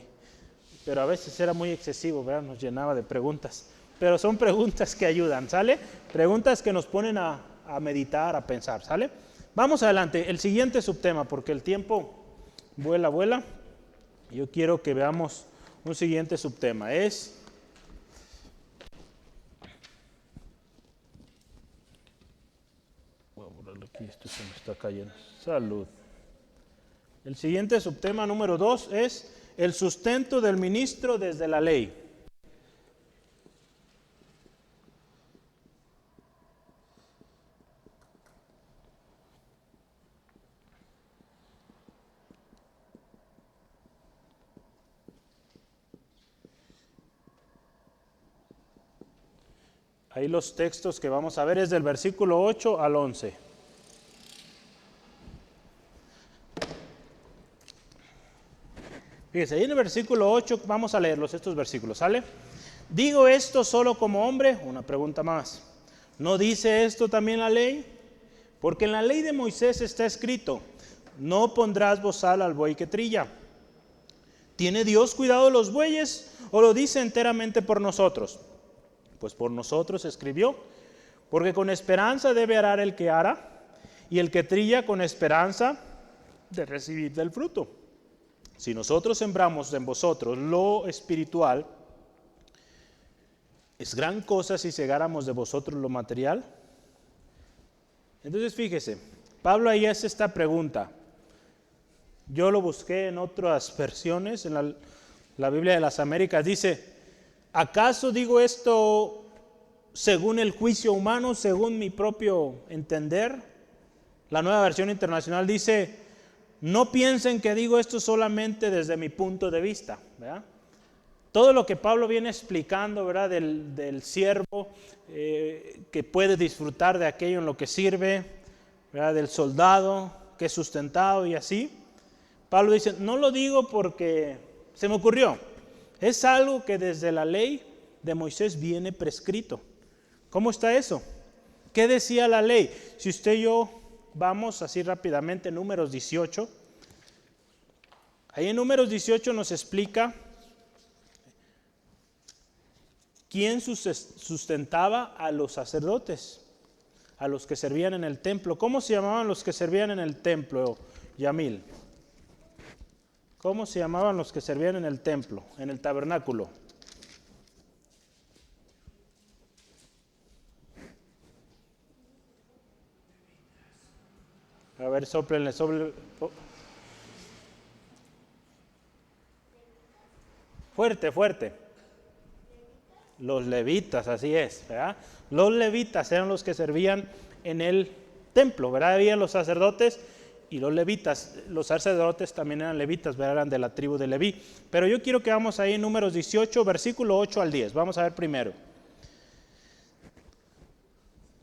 Pero a veces era muy excesivo, ¿verdad? Nos llenaba de preguntas. Pero son preguntas que ayudan, ¿sale? Preguntas que nos ponen a meditar, a pensar, ¿sale? Vamos adelante, el siguiente subtema, porque el tiempo vuela. Yo quiero que veamos un siguiente subtema. Voy a borrarlo aquí, esto se me está cayendo. Salud. El siguiente subtema número 2 es el sustento del ministro desde la ley. Ahí los textos que vamos a ver es del versículo 8 al 11. Fíjese, ahí en el versículo 8 vamos a leerlos estos versículos, ¿sale? ¿Digo esto solo como hombre? Una pregunta más. ¿No dice esto también la ley? Porque en la ley de Moisés está escrito, no pondrás bozal al buey que trilla. ¿Tiene Dios cuidado de los bueyes o lo dice enteramente por nosotros? Pues por nosotros escribió, porque con esperanza debe arar el que ara, y el que trilla con esperanza de recibir del fruto. Si nosotros sembramos en vosotros lo espiritual, ¿es gran cosa si segáramos de vosotros lo material? Entonces fíjese, Pablo ahí hace esta pregunta. Yo lo busqué en otras versiones, en la Biblia de las Américas, dice, ¿acaso digo esto según el juicio humano, según mi propio entender? La Nueva Versión Internacional dice, no piensen que digo esto solamente desde mi punto de vista, ¿verdad? Todo lo que Pablo viene explicando, ¿verdad? Del siervo que puede disfrutar de aquello en lo que sirve, ¿verdad? Del soldado que es sustentado y así. Pablo dice, no lo digo porque se me ocurrió. Es algo que desde la ley de Moisés viene prescrito. ¿Cómo está eso? ¿Qué decía la ley? Si usted y yo vamos así rápidamente, Números 18. Ahí en Números 18 nos explica quién sustentaba a los sacerdotes, a los que servían en el templo. ¿Cómo se llamaban los que servían en el templo, Yamil? ¿Cómo se llamaban los que servían en el templo, en el tabernáculo? A ver, sóplenle. Fuerte. Los levitas, así es, ¿verdad? Los levitas eran los que servían en el templo, ¿verdad? Habían los sacerdotes y los levitas. Los sacerdotes también eran levitas, ¿verdad? Eran de la tribu de Leví. Pero yo quiero que vamos ahí en Números 18, versículo 8 al 10. Vamos a ver primero.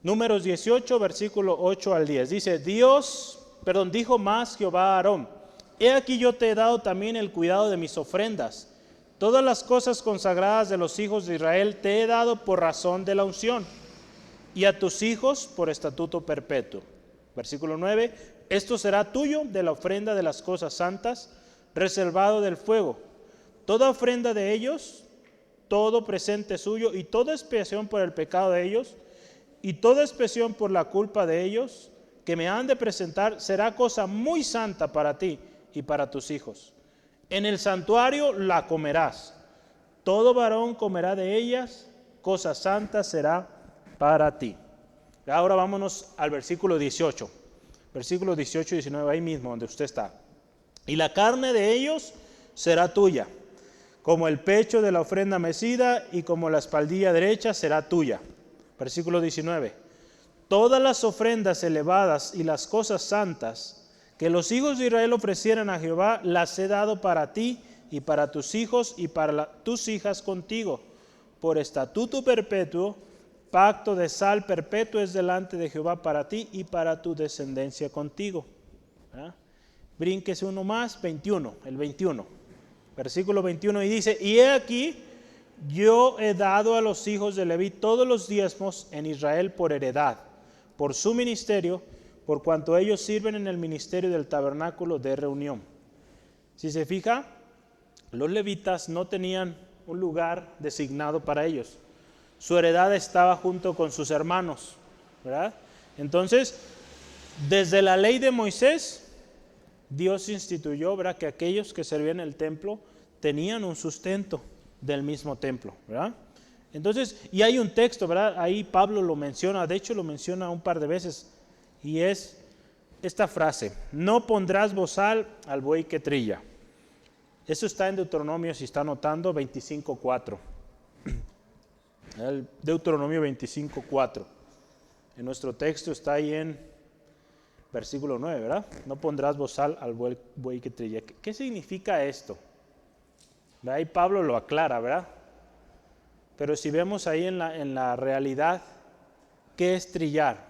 Números 18, versículo 8 al 10. Dice, dijo más Jehová a Aarón, he aquí yo te he dado también el cuidado de mis ofrendas. Todas las cosas consagradas de los hijos de Israel te he dado por razón de la unción, y a tus hijos por estatuto perpetuo. Versículo 9, esto será tuyo de la ofrenda de las cosas santas, reservado del fuego. Toda ofrenda de ellos, todo presente suyo, y toda expiación por el pecado de ellos, y toda expiación por la culpa de ellos, que me han de presentar será cosa muy santa para ti y para tus hijos. En el santuario la comerás. Todo varón comerá de ellas, cosa santa será para ti. Ahora vámonos al versículo 18. Versículos 18 y 19, ahí mismo donde usted está. Y la carne de ellos será tuya, como el pecho de la ofrenda mecida y como la espaldilla derecha será tuya. Versículo 19. Todas las ofrendas elevadas y las cosas santas que los hijos de Israel ofrecieran a Jehová, las he dado para ti y para tus hijos y para tus hijas contigo, por estatuto perpetuo, pacto de sal perpetuo es delante de Jehová para ti y para tu descendencia contigo. ¿Ah? Brínquese uno más, 21, el 21. Versículo 21 y dice, y he aquí, yo he dado a los hijos de Leví todos los diezmos en Israel por heredad, por su ministerio, por cuanto ellos sirven en el ministerio del tabernáculo de reunión. Si se fija, los levitas no tenían un lugar designado para ellos. Su heredad estaba junto con sus hermanos, ¿verdad? Entonces, desde la ley de Moisés, Dios instituyó, ¿verdad?, que aquellos que servían en el templo tenían un sustento del mismo templo, ¿verdad? Entonces, y hay un texto, ¿verdad? Ahí Pablo lo menciona, de hecho lo menciona un par de veces, y es esta frase: no pondrás bozal al buey que trilla. Eso está en Deuteronomio, si está anotando, 25:4. El Deuteronomio 25:4. En nuestro texto está ahí en versículo 9, ¿verdad? No pondrás bozal al buey que trilla. ¿Qué significa esto? Ahí Pablo lo aclara, ¿verdad? Pero si vemos ahí en la realidad, ¿qué es trillar?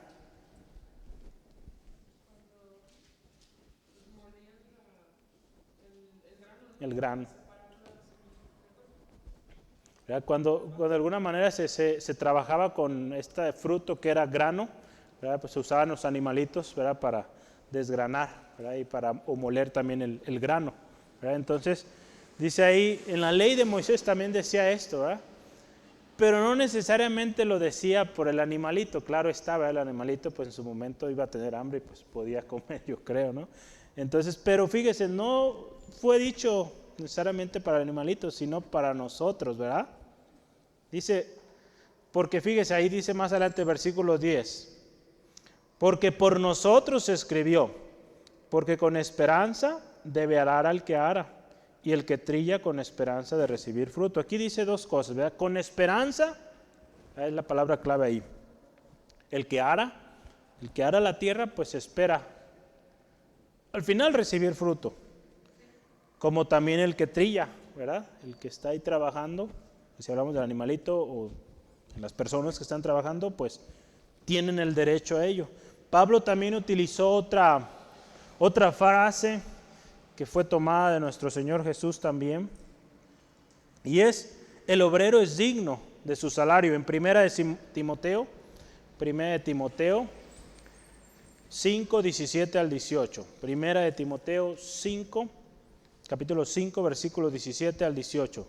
El grano. ¿Verdad? Cuando de alguna manera se trabajaba con este fruto que era grano, ¿verdad? Pues se usaban los animalitos, ¿verdad?, para desgranar, ¿verdad?, y para moler también el grano, ¿verdad? Entonces, dice ahí, en la ley de Moisés también decía esto, ¿verdad? Pero no necesariamente lo decía por el animalito. Claro estaba, el animalito pues en su momento iba a tener hambre y pues podía comer, yo creo, ¿no? Entonces, pero fíjese, no fue dicho necesariamente para el animalito, sino para nosotros, ¿verdad? Dice, porque fíjese, ahí dice más adelante versículo 10, porque por nosotros se escribió, porque con esperanza debe arar al que ara, y el que trilla con esperanza de recibir fruto. Aquí dice dos cosas, ¿verdad? Con esperanza, es la palabra clave ahí. El que ara la tierra, pues espera al final recibir fruto. Como también el que trilla, ¿verdad? El que está ahí trabajando, si hablamos del animalito o de las personas que están trabajando, pues tienen el derecho a ello. Pablo también utilizó otra frase que fue tomada de nuestro Señor Jesús también, y es: el obrero es digno de su salario. En primera de Timoteo 5, 17 al 18. Primera de Timoteo 5, capítulo 5, versículos 17 al 18.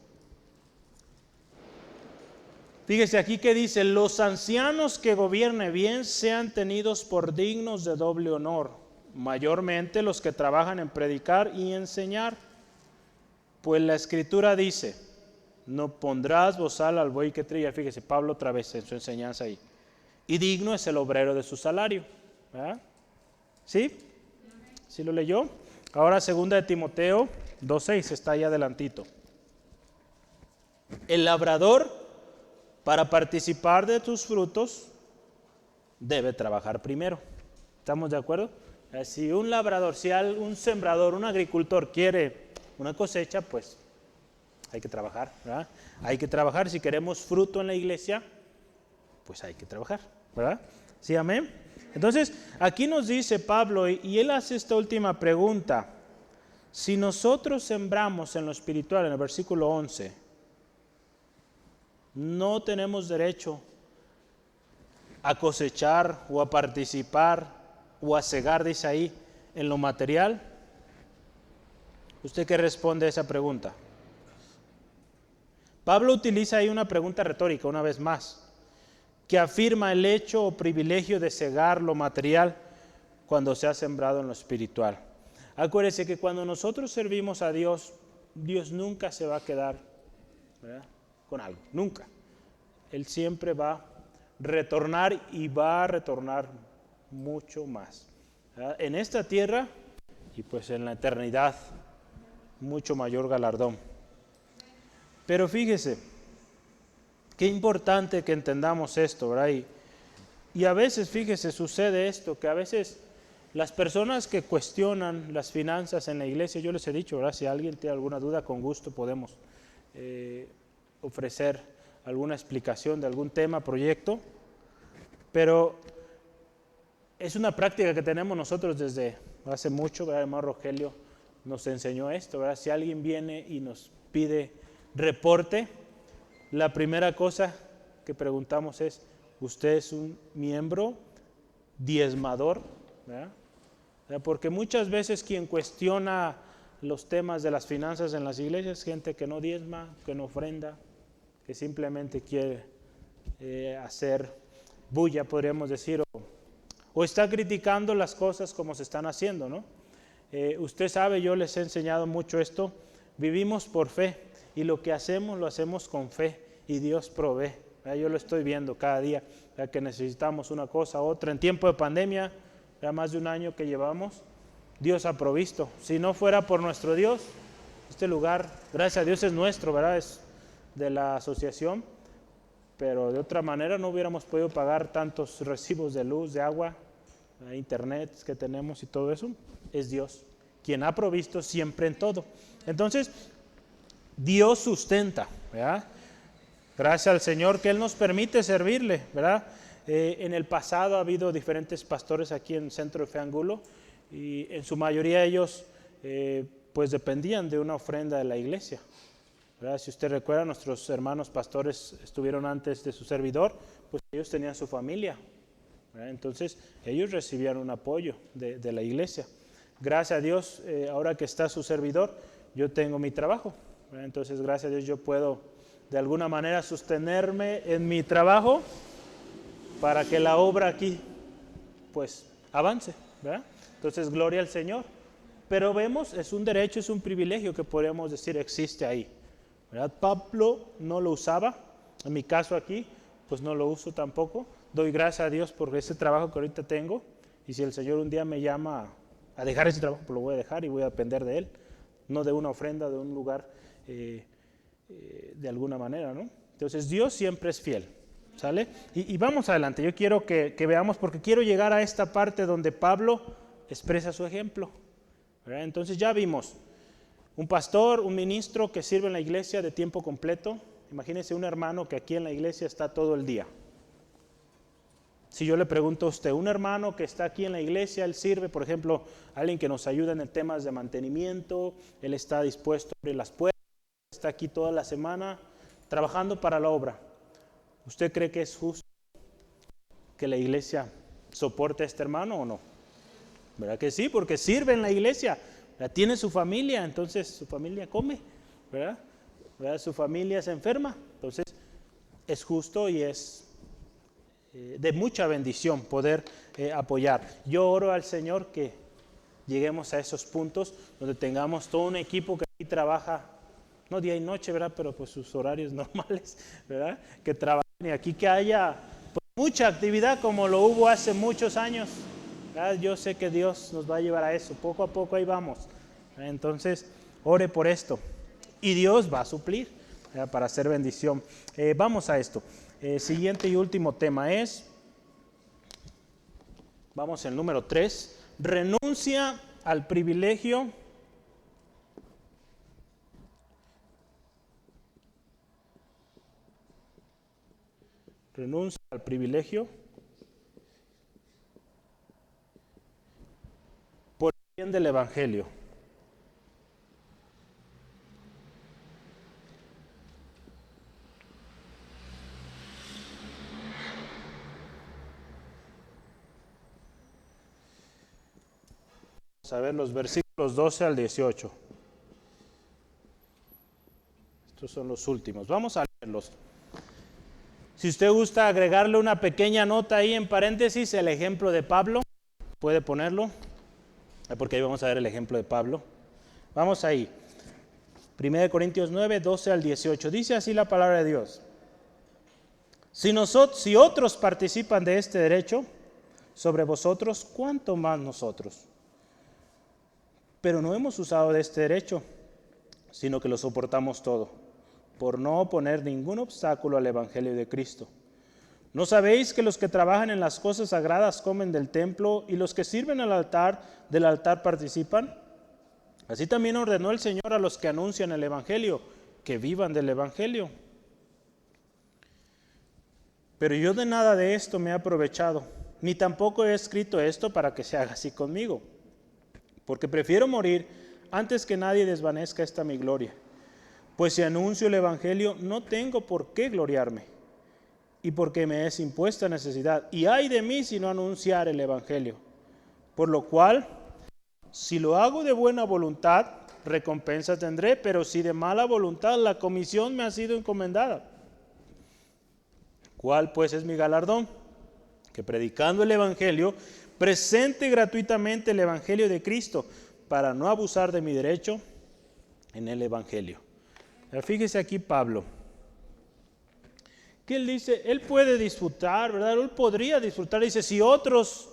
Fíjese aquí que dice: los ancianos que gobierne bien sean tenidos por dignos de doble honor, mayormente los que trabajan en predicar y enseñar. Pues la Escritura dice: no pondrás bozal al buey que trilla. Fíjese, Pablo otra vez en su enseñanza ahí. Y digno es el obrero de su salario. ¿Verdad? ¿Sí? ¿Sí lo leyó? Ahora segunda de Timoteo 2:6, está ahí adelantito. El labrador, para participar de tus frutos, debe trabajar primero. ¿Estamos de acuerdo? Si un labrador, si un sembrador, un agricultor quiere una cosecha, pues hay que trabajar, ¿verdad? Hay que trabajar. Si queremos fruto en la iglesia, pues hay que trabajar, ¿verdad? ¿Sí, amén? Entonces, aquí nos dice Pablo, y él hace esta última pregunta: si nosotros sembramos en lo espiritual, en el versículo 11, ¿no tenemos derecho a cosechar o a participar o a cegar, dice ahí, en lo material? ¿Usted qué responde a esa pregunta? Pablo utiliza ahí una pregunta retórica, una vez más, que afirma el hecho o privilegio de cegar lo material cuando se ha sembrado en lo espiritual. Acuérdese que cuando nosotros servimos a Dios, Dios nunca se va a quedar, ¿verdad?, con algo, nunca. Él siempre va a retornar y va a retornar mucho más, ¿verdad?, en esta tierra y pues en la eternidad, mucho mayor galardón. Pero fíjese, qué importante que entendamos esto, ¿verdad? Y a veces, fíjese, sucede esto, que a veces las personas que cuestionan las finanzas en la iglesia, yo les he dicho, ¿verdad?, si alguien tiene alguna duda, con gusto podemos ofrecer alguna explicación de algún tema, proyecto, pero es una práctica que tenemos nosotros desde hace mucho, ¿verdad? El hermano Rogelio nos enseñó esto, ¿verdad? Si alguien viene y nos pide reporte, la primera cosa que preguntamos es, ¿usted es un miembro diezmador? ¿Verdad? Porque muchas veces quien cuestiona los temas de las finanzas en las iglesias es gente que no diezma, que no ofrenda, que simplemente quiere hacer bulla, podríamos decir, o está criticando las cosas como se están haciendo, ¿no? Usted sabe, yo les he enseñado mucho esto, vivimos por fe y lo que hacemos lo hacemos con fe y Dios provee. Yo lo estoy viendo cada día, que necesitamos una cosa, otra. En tiempo de pandemia, ya más de un año que llevamos, Dios ha provisto. Si no fuera por nuestro Dios, este lugar, gracias a Dios, es nuestro, ¿verdad? Es de la asociación, pero de otra manera no hubiéramos podido pagar tantos recibos de luz, de agua, internet que tenemos y todo eso. Es Dios quien ha provisto siempre en todo. Entonces, Dios sustenta, ¿verdad? Gracias al Señor que Él nos permite servirle, ¿verdad? En el pasado ha habido diferentes pastores aquí en Centro de Fe Angulo y en su mayoría ellos pues dependían de una ofrenda de la iglesia, ¿verdad? Si usted recuerda, nuestros hermanos pastores estuvieron antes de su servidor, pues ellos tenían su familia, ¿verdad? Entonces ellos recibían un apoyo de la iglesia. Gracias a Dios, ahora que está su servidor, yo tengo mi trabajo, ¿verdad? Entonces gracias a Dios yo puedo de alguna manera sostenerme en mi trabajo para que la obra aquí pues avance, ¿verdad? Entonces gloria al Señor. Pero vemos, es un derecho, es un privilegio que podríamos decir existe ahí, ¿verdad? Pablo no lo usaba, en mi caso aquí pues no lo uso tampoco. Doy gracias a Dios por ese trabajo que ahorita tengo y si el Señor un día me llama a dejar ese trabajo, pues lo voy a dejar y voy a depender de Él, no de una ofrenda, de un lugar de alguna manera, ¿no? Entonces Dios siempre es fiel, ¿sale? Y vamos adelante, yo quiero que veamos, porque quiero llegar a esta parte donde Pablo expresa su ejemplo, ¿verdad? Entonces ya vimos un pastor, un ministro que sirve en la iglesia de tiempo completo. Imagínense un hermano que aquí en la iglesia está todo el día. Si yo le pregunto a usted, un hermano que está aquí en la iglesia, él sirve, por ejemplo, alguien que nos ayuda en el temas de mantenimiento, él está dispuesto a abrir las puertas, está aquí toda la semana trabajando para la obra. ¿Usted cree que es justo que la iglesia soporte a este hermano o no? ¿Verdad que sí? Porque sirve en la iglesia, ¿verdad? Tiene su familia, entonces su familia come, ¿verdad? Su familia se enferma, entonces es justo y es de mucha bendición poder apoyar. Yo oro al Señor que lleguemos a esos puntos donde tengamos todo un equipo que aquí trabaja, no día y noche, ¿verdad? Pero pues sus horarios normales, ¿verdad? Que trabajen y aquí que haya pues, mucha actividad como lo hubo hace muchos años, ¿verdad? Yo sé que Dios nos va a llevar a eso, poco a poco ahí vamos, ¿verdad? Entonces ore por esto y Dios va a suplir, ¿verdad? Para hacer bendición. Vamos a esto. Siguiente y último tema es, vamos al número 3, renuncia al privilegio por el bien del evangelio. Vamos a ver los versículos 12 al 18. Estos son los últimos. Vamos a leerlos. Si usted gusta agregarle una pequeña nota ahí en paréntesis, el ejemplo de Pablo, ¿Puede ponerlo? Porque ahí vamos a ver el ejemplo de Pablo. Vamos ahí. 1 Corintios 9, 12 al 18. Dice así la palabra de Dios. Si otros participan de este derecho sobre vosotros, ¿cuánto más nosotros? Pero no hemos usado de este derecho, sino que lo soportamos todo, por no oponer ningún obstáculo al Evangelio de Cristo. ¿No sabéis que los que trabajan en las cosas sagradas comen del templo y los que sirven del altar participan? Así también ordenó el Señor a los que anuncian el Evangelio, que vivan del Evangelio. Pero yo de nada de esto me he aprovechado, ni tampoco he escrito esto para que se haga así conmigo, porque prefiero morir antes que nadie desvanezca esta mi gloria. Pues si anuncio el Evangelio, no tengo por qué gloriarme, y porque me es impuesta necesidad. Y ay de mí si no anunciar el Evangelio. Por lo cual, si lo hago de buena voluntad, recompensa tendré, pero si de mala voluntad, la comisión me ha sido encomendada. ¿Cuál pues es mi galardón? Que predicando el Evangelio, presente gratuitamente el Evangelio de Cristo, para no abusar de mi derecho en el Evangelio. Fíjese aquí Pablo, que él dice, él puede disfrutar, ¿verdad? Él podría disfrutar, dice, si otros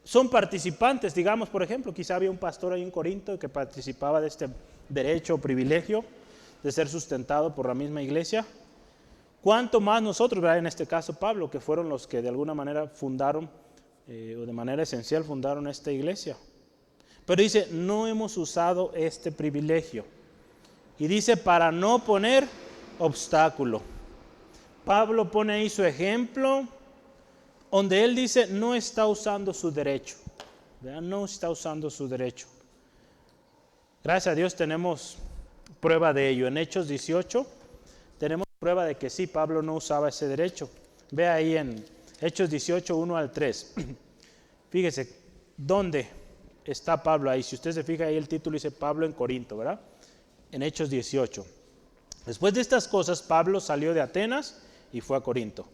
son participantes, digamos, por ejemplo, quizá había un pastor ahí en Corinto que participaba de este derecho o privilegio de ser sustentado por la misma iglesia. ¿Cuánto más nosotros, ¿verdad? En este caso Pablo, que fueron los que de alguna manera fundaron, o de manera esencial fundaron esta iglesia? Pero dice, no hemos usado este privilegio. Y dice, para no poner obstáculo. Pablo pone ahí su ejemplo, donde él dice, no está usando su derecho. ¿Verdad? No está usando su derecho. Gracias a Dios tenemos prueba de ello. En Hechos 18 tenemos prueba de que sí, Pablo no usaba ese derecho. Ve ahí en Hechos 18, 1 al 3. Fíjese, ¿dónde está Pablo ahí? Si usted se fija ahí, el título dice Pablo en Corinto, ¿verdad? En Hechos 18. Después de estas cosas, Pablo salió de Atenas y fue a Corinto.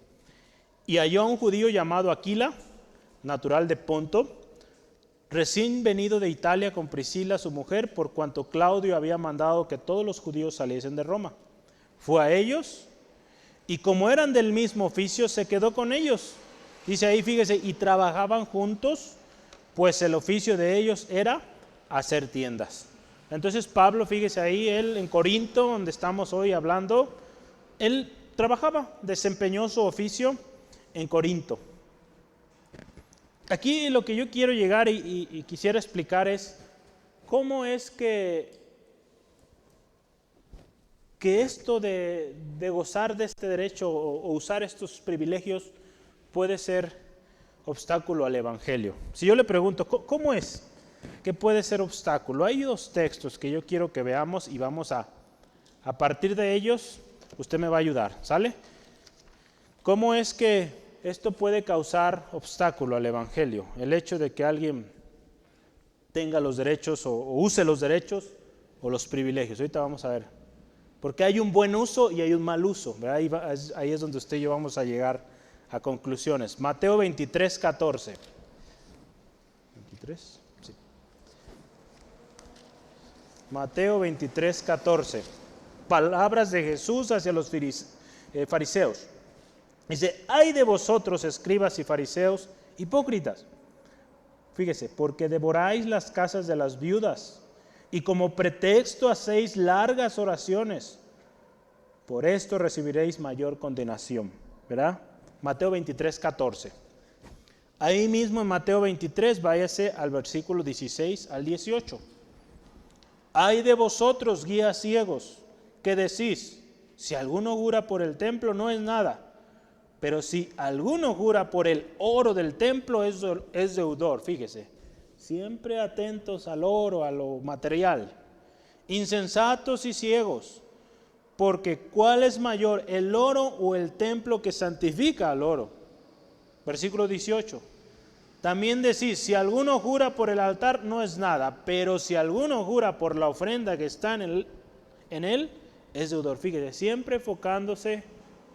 Y halló a un judío llamado Aquila, natural de Ponto, recién venido de Italia con Priscila, su mujer, por cuanto Claudio había mandado que todos los judíos saliesen de Roma. Fue a ellos, y como eran del mismo oficio, se quedó con ellos. Dice ahí, fíjese, y trabajaban juntos, pues el oficio de ellos era hacer tiendas. Entonces Pablo, fíjese ahí, él en Corinto, donde estamos hoy hablando, él trabajaba, desempeñó su oficio en Corinto. Aquí lo que yo quiero llegar y quisiera explicar es cómo es que esto de gozar de este derecho o usar estos privilegios puede ser obstáculo al Evangelio. Si yo le pregunto, ¿cómo es que puede ser obstáculo? Hay dos textos que yo quiero que veamos y vamos a partir de ellos, usted me va a ayudar, ¿sale? ¿Cómo es que esto puede causar obstáculo al Evangelio? El hecho de que alguien tenga los derechos o use los derechos o los privilegios. Ahorita vamos a ver. Porque hay un buen uso y hay un mal uso, ¿verdad? Ahí es donde usted y yo vamos a llegar a conclusiones. Mateo 23, 14. 23, sí. Mateo 23, 14. Palabras de Jesús hacia los fariseos. Dice, ay de vosotros, escribas y fariseos, hipócritas. Fíjese, porque devoráis las casas de las viudas y como pretexto hacéis largas oraciones. Por esto recibiréis mayor condenación. ¿Verdad? Mateo 23, 14. Ahí mismo en Mateo 23, váyase al versículo 16 al 18. Ay de vosotros, guías ciegos, que decís, si alguno jura por el templo no es nada, pero si alguno jura por el oro del templo es deudor. Fíjese, siempre atentos al oro, a lo material. Insensatos y ciegos, porque ¿cuál es mayor, el oro o el templo que santifica al oro? Versículo 18. También decís, si alguno jura por el altar no es nada, pero si alguno jura por la ofrenda que está en él, es deudor. Fíjese, siempre enfocándose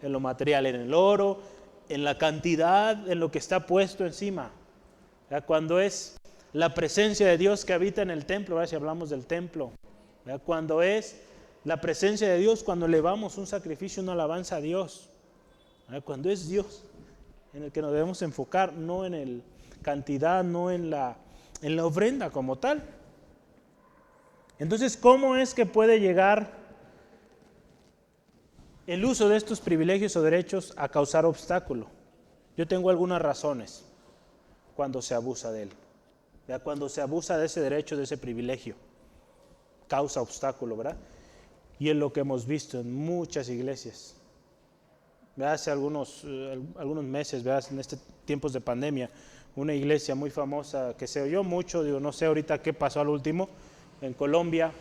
en lo material, en el oro, en la cantidad, en lo que está puesto encima. ¿verdad? Cuando es la presencia de Dios que habita en el templo, ¿verdad? Si hablamos del templo, ¿verdad? Cuando es la presencia de Dios, cuando elevamos un sacrificio, una alabanza a Dios, ¿verdad? Cuando es Dios en el que nos debemos enfocar, no en la cantidad, no en la ofrenda como tal. Entonces, ¿cómo es que puede llegar el uso de estos privilegios o derechos a causar obstáculo? Yo tengo algunas razones cuando se abusa de él. ¿Verdad? Cuando se abusa de ese derecho, de ese privilegio, causa obstáculo, ¿verdad? Y es lo que hemos visto en muchas iglesias. ¿Verdad? Hace algunos meses, ¿verdad? En estos tiempos de pandemia, una iglesia muy famosa que se oyó mucho, digo, no sé ahorita qué pasó al último, en Colombia,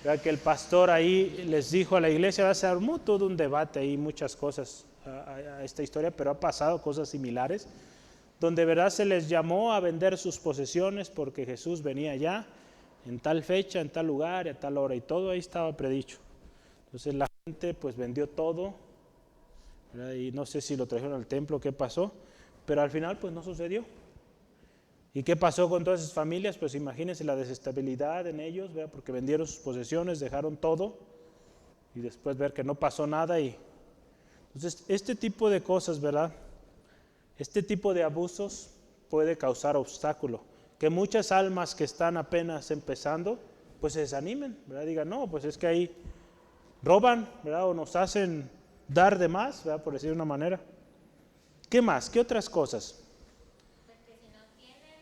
¿verdad? Que el pastor ahí les dijo a la iglesia, se armó todo un debate ahí, muchas cosas a esta historia, pero ha pasado cosas similares, donde verdad se les llamó a vender sus posesiones porque Jesús venía ya en tal fecha, en tal lugar, a tal hora, y todo ahí estaba predicho. Entonces la gente pues vendió todo, ¿verdad? Y no sé si lo trajeron al templo, qué pasó, pero al final pues no sucedió. ¿Y qué pasó con todas esas familias? Pues imagínense la desestabilidad en ellos, ¿verdad? Porque vendieron sus posesiones, dejaron todo, y después ver que no pasó nada. Y entonces este tipo de cosas, ¿verdad? Este tipo de abusos puede causar obstáculo, que muchas almas que están apenas empezando, pues se desanimen, ¿verdad? Digan, no, pues es que ahí roban, ¿verdad? O nos hacen dar de más, ¿verdad? Por decir de una manera. ¿Qué más? ¿Qué otras cosas? Pues que si no tienen,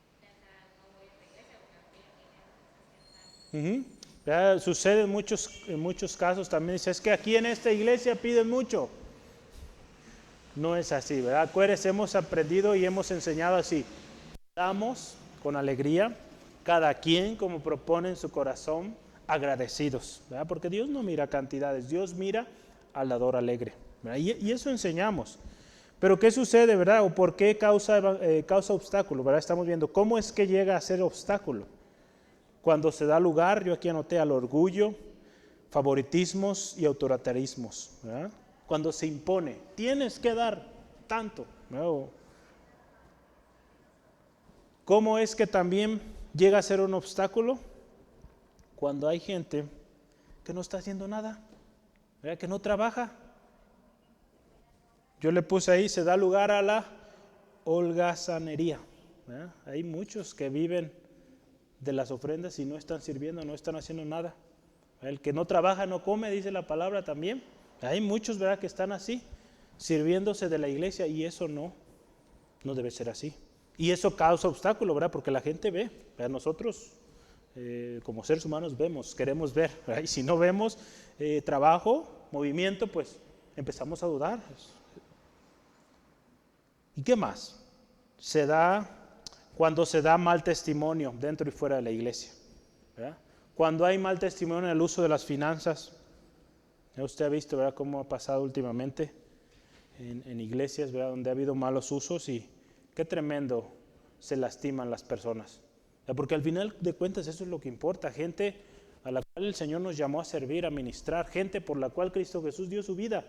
o sea, no voy a la iglesia porque no tienen dinero. ¿Verdad? Sucede en muchos casos también, dice, es que aquí en esta iglesia piden mucho. No es así, ¿verdad? Acuérdense, hemos aprendido y hemos enseñado así. Damos con alegría, cada quien como propone en su corazón, agradecidos, ¿verdad? Porque Dios no mira cantidades, Dios mira al dador alegre, ¿verdad? Y eso enseñamos. Pero ¿qué sucede, verdad? ¿O por qué causa obstáculo, verdad? Estamos viendo cómo es que llega a ser obstáculo. Cuando se da lugar, yo aquí anoté, al orgullo, favoritismos y autoritarismos, ¿verdad? Cuando se impone, tienes que dar tanto, ¿verdad? ¿Cómo es que también llega a ser un obstáculo? Cuando hay gente que no está haciendo nada, ¿verdad? Que no trabaja. Yo le puse ahí, se da lugar a la holgazanería, ¿verdad? Hay muchos que viven de las ofrendas y no están sirviendo, no están haciendo nada. El que no trabaja no come, dice la palabra también. Hay muchos, ¿verdad?, que están así, sirviéndose de la iglesia, y eso no debe ser así. Y eso causa obstáculo, ¿verdad? Porque la gente ve, ¿verdad? Nosotros como seres humanos vemos, queremos ver, ¿verdad? Y si no vemos trabajo, movimiento, pues empezamos a dudar. ¿Y qué más? Se da cuando se da mal testimonio dentro y fuera de la iglesia, ¿verdad? Cuando hay mal testimonio en el uso de las finanzas. Usted ha visto, ¿verdad?, cómo ha pasado últimamente en iglesias, ¿verdad?, donde ha habido malos usos, y qué tremendo se lastiman las personas. Porque al final de cuentas eso es lo que importa, gente a la cual el Señor nos llamó a servir, a ministrar, gente por la cual Cristo Jesús dio su vida,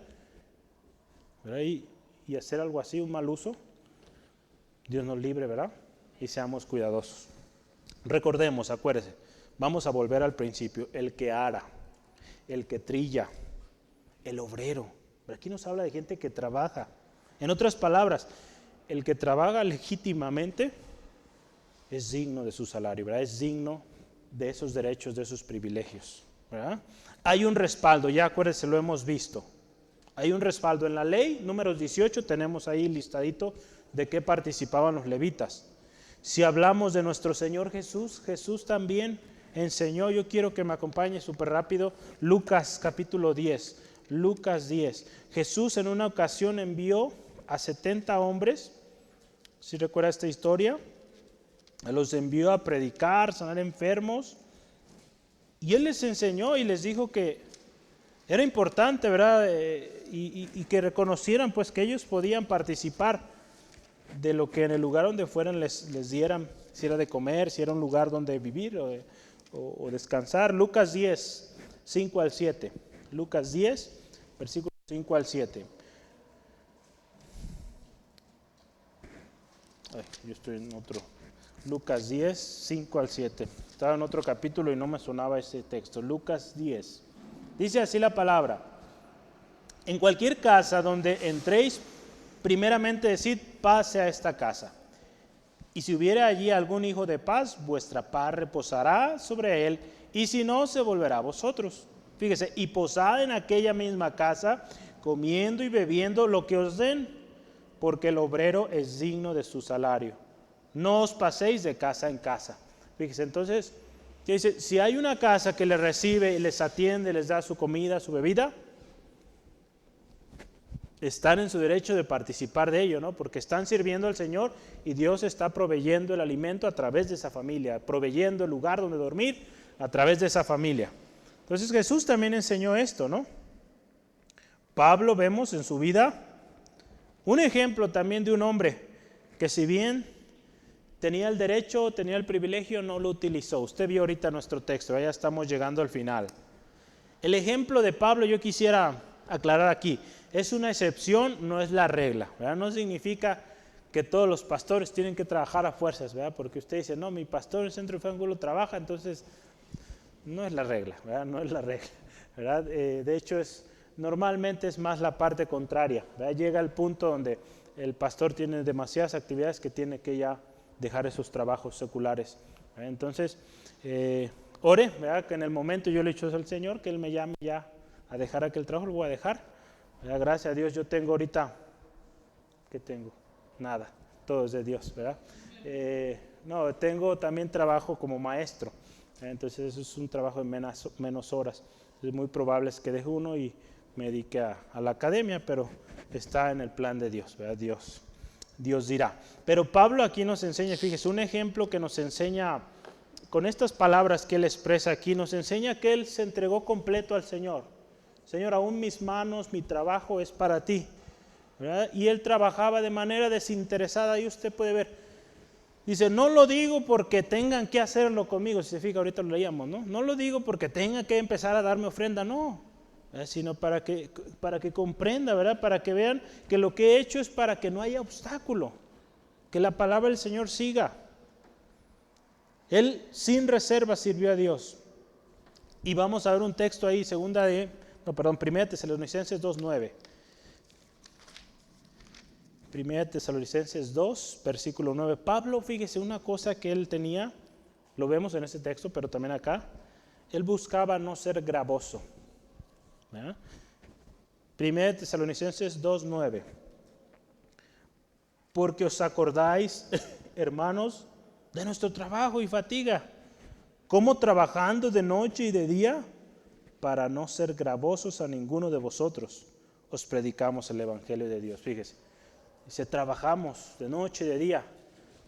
¿verdad? Y hacer algo así, un mal uso, Dios nos libre, ¿verdad? Y seamos cuidadosos. Recordemos, acuérdense, vamos a volver al principio, el que ara, el que trilla, el obrero. Pero aquí nos habla de gente que trabaja. En otras palabras, el que trabaja legítimamente es digno de su salario, ¿verdad? Es digno de esos derechos, de esos privilegios, ¿verdad? Hay un respaldo, ya acuérdense, lo hemos visto. Hay un respaldo en la ley, números 18, tenemos ahí listadito de qué participaban los levitas. Si hablamos de nuestro Señor Jesús, Jesús también enseñó. Yo quiero que me acompañe súper rápido, Lucas capítulo 10. Lucas 10. Jesús en una ocasión envió a 70 hombres, si recuerda esta historia, los envió a predicar, sanar enfermos, y Él les enseñó y les dijo que era importante, ¿verdad? Y que reconocieran pues que ellos podían participar de lo que en el lugar donde fueran les dieran, si era de comer, si era un lugar donde vivir o descansar. Lucas 10, 5 al 7. Lucas 10, versículos 5 al 7. Yo estoy en otro. Lucas 10, 5 al 7. Estaba en otro capítulo y no me sonaba ese texto. Lucas 10. Dice así la palabra. En cualquier casa donde entréis, primeramente decid, paz sea esta casa. Y si hubiera allí algún hijo de paz, vuestra paz reposará sobre él, y si no, se volverá a vosotros. Fíjese, y posad en aquella misma casa, comiendo y bebiendo lo que os den, porque el obrero es digno de su salario. No os paséis de casa en casa. Fíjese, entonces, dice, si hay una casa que les recibe y les atiende, les da su comida, su bebida, están en su derecho de participar de ello, ¿no? Porque están sirviendo al Señor y Dios está proveyendo el alimento a través de esa familia, proveyendo el lugar donde dormir a través de esa familia. Entonces Jesús también enseñó esto, ¿no? Pablo vemos en su vida un ejemplo también de un hombre que si bien tenía el derecho, tenía el privilegio, no lo utilizó. Usted vio ahorita nuestro texto, ya estamos llegando al final. El ejemplo de Pablo yo quisiera aclarar aquí, es una excepción, no es la regla, ¿verdad? No significa que todos los pastores tienen que trabajar a fuerzas, ¿verdad? Porque usted dice, no, mi pastor en el Centro de Fe Angulo trabaja, entonces no es la regla, ¿verdad? No es la regla, ¿verdad? De hecho, normalmente es más la parte contraria, ¿verdad? Llega el punto donde el pastor tiene demasiadas actividades que tiene que ya dejar esos trabajos seculares, ¿verdad? Entonces, ore, ¿verdad? Que en el momento yo le he dicho al Señor que Él me llame ya a dejar aquel trabajo, lo voy a dejar, ¿verdad? Gracias a Dios yo tengo ahorita, ¿qué tengo? Nada, todo es de Dios, ¿verdad? No, tengo también trabajo como maestro, entonces eso es un trabajo de menos horas. Es muy probable que deje uno y me dedique a la academia, pero está en el plan de Dios, ¿verdad? Dios dirá. Pero Pablo aquí nos enseña, fíjese, un ejemplo que nos enseña, con estas palabras que él expresa aquí, nos enseña que él se entregó completo al Señor. Señor, aún mis manos, mi trabajo es para ti, ¿verdad? Y él trabajaba de manera desinteresada y usted puede ver, dice, no lo digo porque tengan que hacerlo conmigo, si se fija, ahorita lo leíamos, ¿no? No lo digo porque tengan que empezar a darme ofrenda, no, sino para que comprenda, ¿verdad? Para que vean que lo que he hecho es para que no haya obstáculo, que la palabra del Señor siga. Él sin reserva sirvió a Dios. Y vamos a ver un texto ahí, 1 Tesalonicenses 2:9. 1 Tesalonicenses 2, versículo 9. Pablo, fíjese, una cosa que él tenía, lo vemos en ese texto, pero también acá, él buscaba no ser gravoso. 1 Tesalonicenses 2:9. Porque os acordáis, hermanos, de nuestro trabajo y fatiga, como trabajando de noche y de día, para no ser gravosos a ninguno de vosotros, os predicamos el Evangelio de Dios. Fíjese, dice, trabajamos de noche y de día,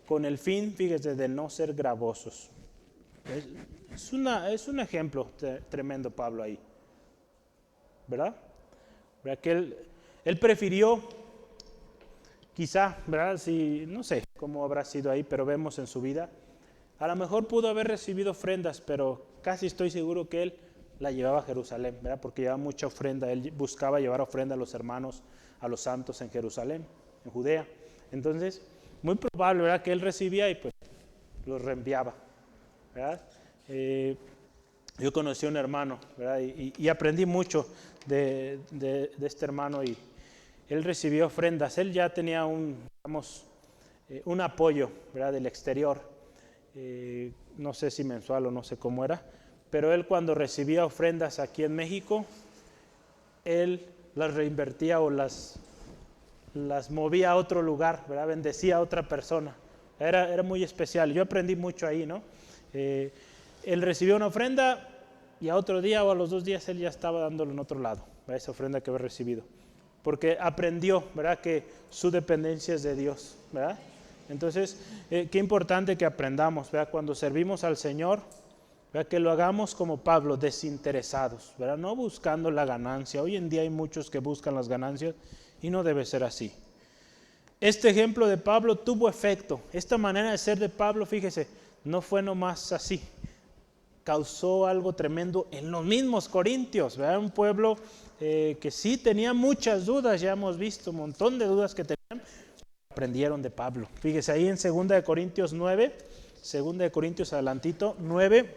con el fin, fíjese, de no ser gravosos. Es un ejemplo tremendo Pablo ahí, ¿verdad? ¿Verdad? Que él prefirió, quizá, ¿verdad? Si, no sé cómo habrá sido ahí, pero vemos en su vida, a lo mejor pudo haber recibido ofrendas, pero casi estoy seguro que él la llevaba a Jerusalén, ¿verdad? Porque llevaba mucha ofrenda, él buscaba llevar ofrenda a los hermanos, a los santos en Jerusalén, en Judea. Entonces, muy probable, ¿verdad? Que él recibía y pues los reenviaba, ¿verdad? Yo conocí a un hermano, ¿verdad? Y aprendí mucho de este hermano y él recibió ofrendas. Él ya tenía un apoyo, ¿verdad? Del exterior, no sé si mensual o no sé cómo era, pero él cuando recibía ofrendas aquí en México, él las reinvertía o las movía a otro lugar, ¿verdad? Bendecía a otra persona. Era muy especial. Yo aprendí mucho ahí, ¿no? Él recibió una ofrenda y a otro día o a los 2 días él ya estaba dándolo en otro lado, ¿verdad? Esa ofrenda que había recibido. Porque aprendió, ¿verdad? Que su dependencia es de Dios, ¿verdad? Entonces, qué importante que aprendamos, ¿verdad? Cuando servimos al Señor, ¿verdad? Que lo hagamos como Pablo, desinteresados, ¿verdad? No buscando la ganancia. Hoy en día hay muchos que buscan las ganancias y no debe ser así. Este ejemplo de Pablo tuvo efecto. Esta manera de ser de Pablo, fíjese, no fue nomás así. Causó algo tremendo en los mismos corintios, ¿verdad? Un pueblo que sí tenía muchas dudas, ya hemos visto un montón de dudas que tenían, aprendieron de Pablo. Fíjese ahí en 2 de Corintios 9, 2 de Corintios adelantito, 9,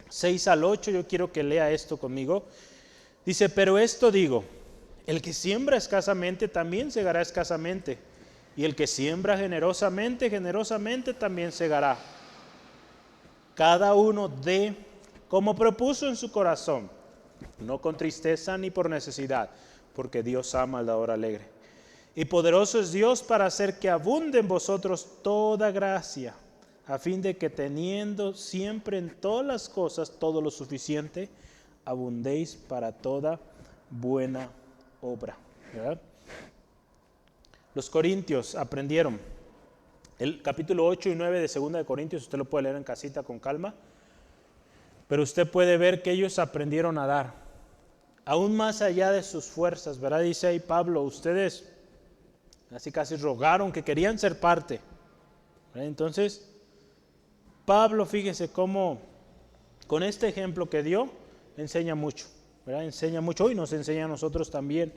6 al 8, yo quiero que lea esto conmigo. Dice, pero esto digo, el que siembra escasamente también segará escasamente, y el que siembra generosamente, generosamente también segará. Cada uno dé como propuso en su corazón, no con tristeza ni por necesidad, porque Dios ama al dador alegre. Y poderoso es Dios para hacer que abunde en vosotros toda gracia, a fin de que teniendo siempre en todas las cosas todo lo suficiente, abundéis para toda buena obra. ¿Verdad? Los corintios aprendieron. El capítulo 8 y 9 de 2 de Corintios, usted lo puede leer en casita con calma, pero usted puede ver que ellos aprendieron a dar, aún más allá de sus fuerzas, ¿verdad? Dice ahí Pablo, ustedes así casi rogaron que querían ser parte, ¿verdad? Entonces, Pablo, fíjese cómo con este ejemplo que dio, enseña mucho, ¿verdad? Enseña mucho y nos enseña a nosotros también.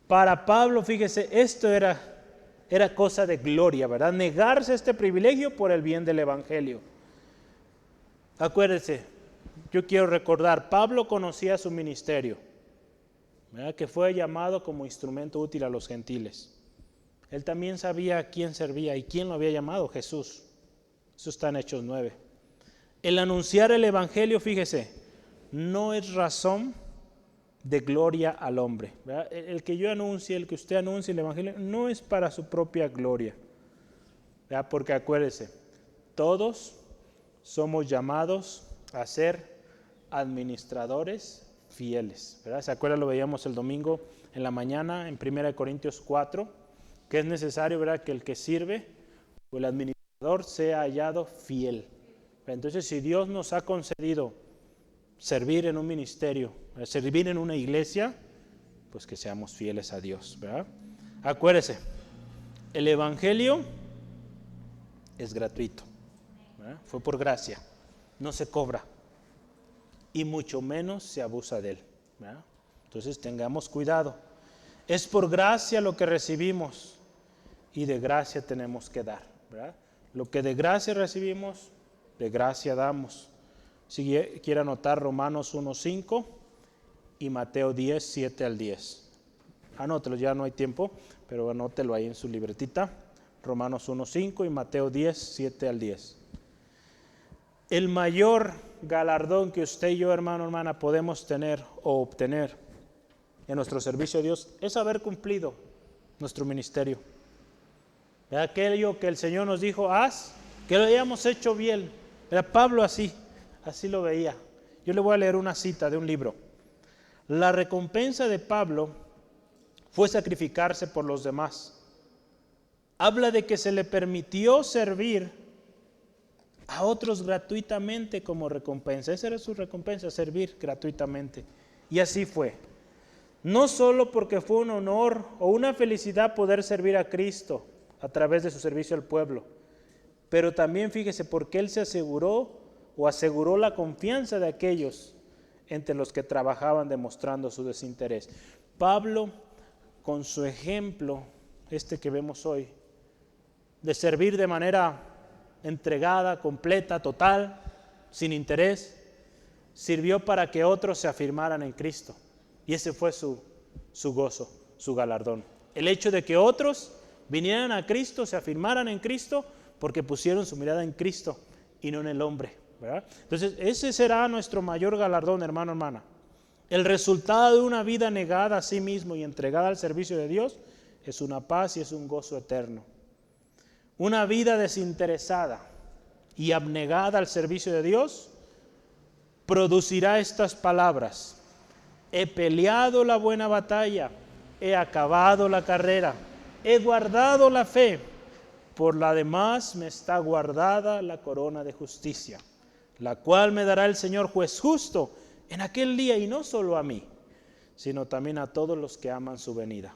Para Pablo, fíjese, esto era cosa de gloria, ¿verdad? Negarse este privilegio por el bien del Evangelio. Acuérdese, yo quiero recordar, Pablo conocía su ministerio, ¿verdad? Que fue llamado como instrumento útil a los gentiles. Él también sabía a quién servía y quién lo había llamado, Jesús. Eso está en Hechos 9. El anunciar el Evangelio, fíjese, no es razón de gloria al hombre, ¿verdad? El que yo anuncie, el que usted anuncie el Evangelio, no es para su propia gloria, ¿verdad? Porque acuérdese, todos somos llamados a ser administradores fieles, ¿verdad? ¿Se acuerdan? Lo veíamos el domingo en la mañana en 1 Corintios 4, que es necesario, ¿verdad?, que el que sirve o el administrador sea hallado fiel. Entonces, si Dios nos ha concedido servir en un ministerio, servir en una iglesia, pues que seamos fieles a Dios, ¿verdad? Acuérdese, el Evangelio es gratuito, ¿verdad? Fue por gracia, no se cobra y mucho menos se abusa de él, ¿verdad? Entonces tengamos cuidado. Es por gracia lo que recibimos y de gracia tenemos que dar, ¿verdad? Lo que de gracia recibimos, de gracia damos. Si quiere anotar Romanos 1:5 y Mateo 10, 7 al 10. Anótelo, ya no hay tiempo, pero anótelo ahí en su libretita. Romanos 1:5 y Mateo 10, 7 al 10. El mayor galardón que usted y yo, hermano, hermana, podemos tener o obtener en nuestro servicio a Dios es haber cumplido nuestro ministerio. Aquello que el Señor nos dijo, haz, que lo hayamos hecho bien. Era Pablo así lo veía. Yo le voy a leer una cita de un libro. La recompensa de Pablo fue sacrificarse por los demás. Habla de que se le permitió servir a otros gratuitamente como recompensa. Esa era su recompensa, servir gratuitamente. Y así fue. No solo porque fue un honor o una felicidad poder servir a Cristo a través de su servicio al pueblo, pero también fíjese porque él se aseguró la confianza de aquellos entre los que trabajaban demostrando su desinterés. Pablo, con su ejemplo, que vemos hoy, de servir de manera entregada, completa, total, sin interés, sirvió para que otros se afirmaran en Cristo. Y ese fue su gozo, su galardón. El hecho de que otros vinieran a Cristo, se afirmaran en Cristo, porque pusieron su mirada en Cristo y no en el hombre, ¿verdad? Entonces, ese será nuestro mayor galardón, hermano, hermana. El resultado de una vida negada a sí mismo y entregada al servicio de Dios es una paz y es un gozo eterno. Una vida desinteresada y abnegada al servicio de Dios producirá estas palabras: he peleado la buena batalla, he acabado la carrera, he guardado la fe, por la demás me está guardada la corona de justicia, la cual me dará el Señor juez justo en aquel día, y no solo a mí, sino también a todos los que aman su venida.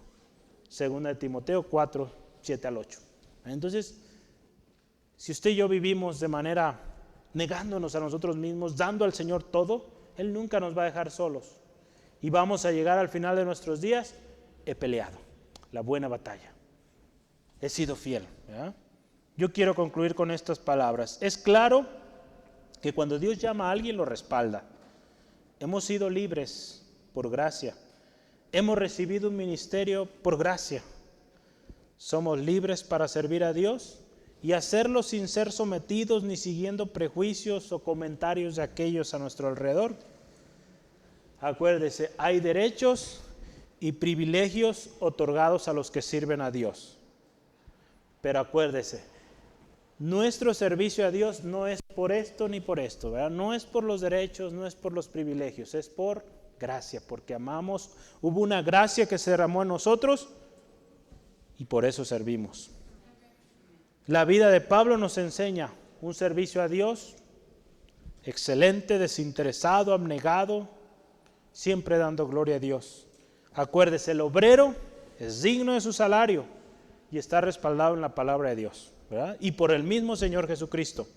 2 de Timoteo 4, 7 al 8. Entonces, si usted y yo vivimos de manera negándonos a nosotros mismos, dando al Señor todo, Él nunca nos va a dejar solos. Y vamos a llegar al final de nuestros días, he peleado la buena batalla. he sido fiel. ¿Verdad? Yo quiero concluir con estas palabras. Es claro que cuando Dios llama a alguien lo respalda. Hemos sido libres por gracia. Hemos recibido un ministerio por gracia. Somos libres para servir a Dios y hacerlo sin ser sometidos ni siguiendo prejuicios o comentarios de aquellos a nuestro alrededor. Acuérdese, hay derechos y privilegios otorgados a los que sirven a Dios. Pero acuérdese, nuestro servicio a Dios no es por esto ni por esto, ¿verdad? No es por los derechos, no es por los privilegios, es por gracia, porque amamos. Hubo una gracia que se derramó en nosotros y por eso servimos. La vida de Pablo nos enseña un servicio a Dios excelente, desinteresado, abnegado, siempre dando gloria a Dios. Acuérdese, el obrero es digno de su salario y está respaldado en la palabra de Dios, ¿verdad? Y por el mismo Señor Jesucristo.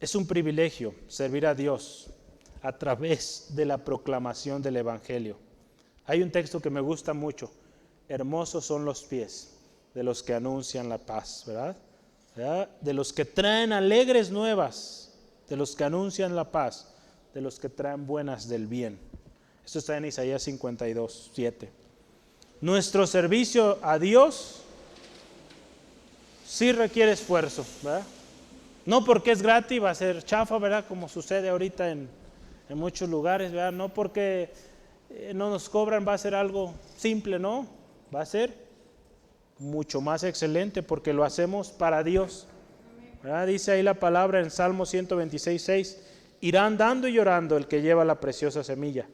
Es un privilegio servir a Dios a través de la proclamación del Evangelio. Hay un texto que me gusta mucho. Hermosos son los pies de los que anuncian la paz, ¿verdad? De los que traen alegres nuevas, de los que anuncian la paz, de los que traen buenas del bien. Esto está en Isaías 52, 7. Nuestro servicio a Dios sí requiere esfuerzo, ¿verdad? No porque es gratis va a ser chafa, ¿verdad? Como sucede ahorita en muchos lugares, ¿verdad? No porque no nos cobran va a ser algo simple, ¿no? Va a ser mucho más excelente porque lo hacemos para Dios, ¿verdad? Dice ahí la palabra en Salmo 126, 6, irá andando y llorando el que lleva la preciosa semilla,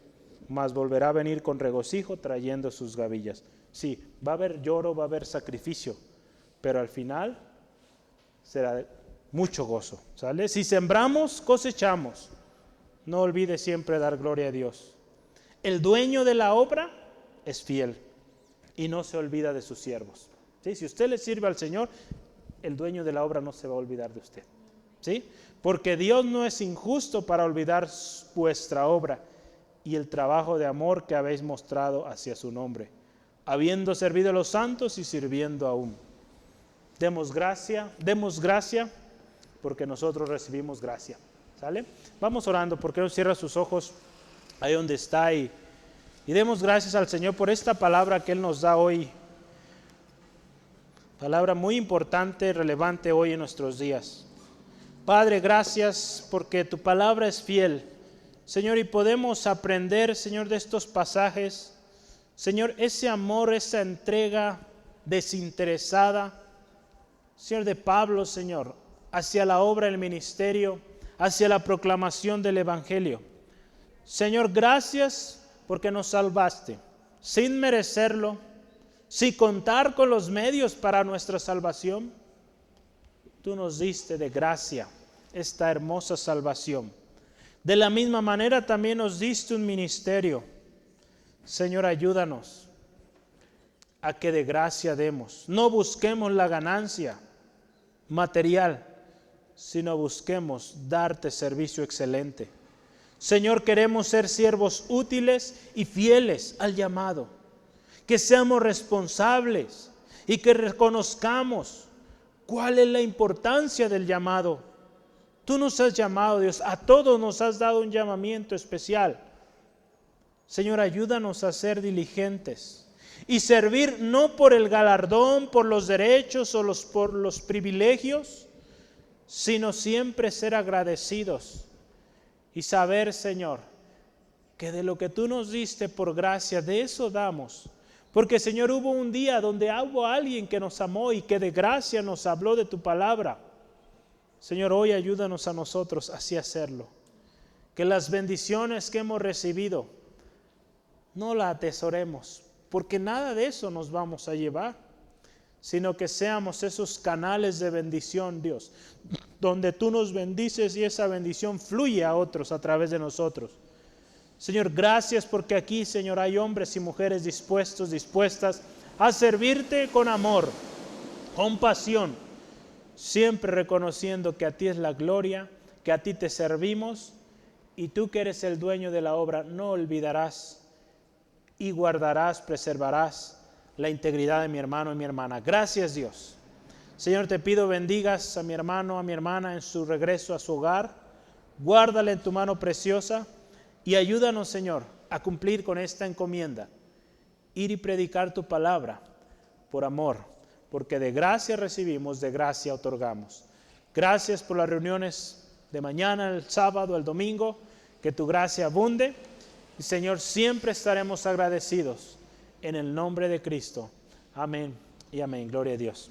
mas volverá a venir con regocijo trayendo sus gavillas. Sí, va a haber lloro, va a haber sacrificio, pero al final será mucho gozo, ¿sale? Si sembramos, cosechamos. No olvide siempre dar gloria a Dios. El dueño de la obra es fiel y no se olvida de sus siervos. ¿Sí? Si usted le sirve al Señor, el dueño de la obra no se va a olvidar de usted. ¿Sí? Porque Dios no es injusto para olvidar vuestra obra y el trabajo de amor que habéis mostrado hacia su nombre, habiendo servido a los santos y sirviendo aún. Demos gracia porque nosotros recibimos gracia. ¿Sale? Vamos orando, porque no cierra sus ojos ahí donde está y demos gracias al Señor por esta palabra que Él nos da hoy. Palabra muy importante, relevante hoy en nuestros días. Padre, gracias porque tu palabra es fiel, Señor, y podemos aprender, Señor, de estos pasajes, Señor, ese amor, esa entrega desinteresada, Señor, de Pablo, Señor, hacia la obra del ministerio, hacia la proclamación del Evangelio. Señor, gracias porque nos salvaste sin merecerlo, sin contar con los medios para nuestra salvación. Tú nos diste de gracia esta hermosa salvación. De la misma manera también nos diste un ministerio. Señor, ayúdanos a que de gracia demos. No busquemos la ganancia material, sino busquemos darte servicio excelente. Señor, queremos ser siervos útiles y fieles al llamado. Que seamos responsables y que reconozcamos cuál es la importancia del llamado. Tú nos has llamado, Dios, a todos nos has dado un llamamiento especial. Señor, ayúdanos a ser diligentes y servir no por el galardón, por los derechos o por los privilegios, sino siempre ser agradecidos y saber, Señor, que de lo que tú nos diste por gracia, de eso damos. Porque, Señor, hubo un día donde hubo alguien que nos amó y que de gracia nos habló de tu palabra. Señor, hoy ayúdanos a nosotros así hacerlo. Que las bendiciones que hemos recibido no las atesoremos, porque nada de eso nos vamos a llevar, sino que seamos esos canales de bendición, Dios, donde tú nos bendices y esa bendición fluye a otros a través de nosotros. Señor, gracias porque aquí, Señor, hay hombres y mujeres dispuestas a servirte con amor, con pasión, siempre reconociendo que a ti es la gloria, que a ti te servimos y tú que eres el dueño de la obra, no olvidarás y guardarás, preservarás la integridad de mi hermano y mi hermana. Gracias, Dios. Señor, te pido bendigas a mi hermano, a mi hermana en su regreso a su hogar. Guárdale en tu mano preciosa y ayúdanos, Señor, a cumplir con esta encomienda. Ir y predicar tu palabra por amor, porque de gracia recibimos, de gracia otorgamos. Gracias por las reuniones de mañana, el sábado, el domingo, que tu gracia abunde. Y Señor, siempre estaremos agradecidos en el nombre de Cristo. Amén y amén. Gloria a Dios.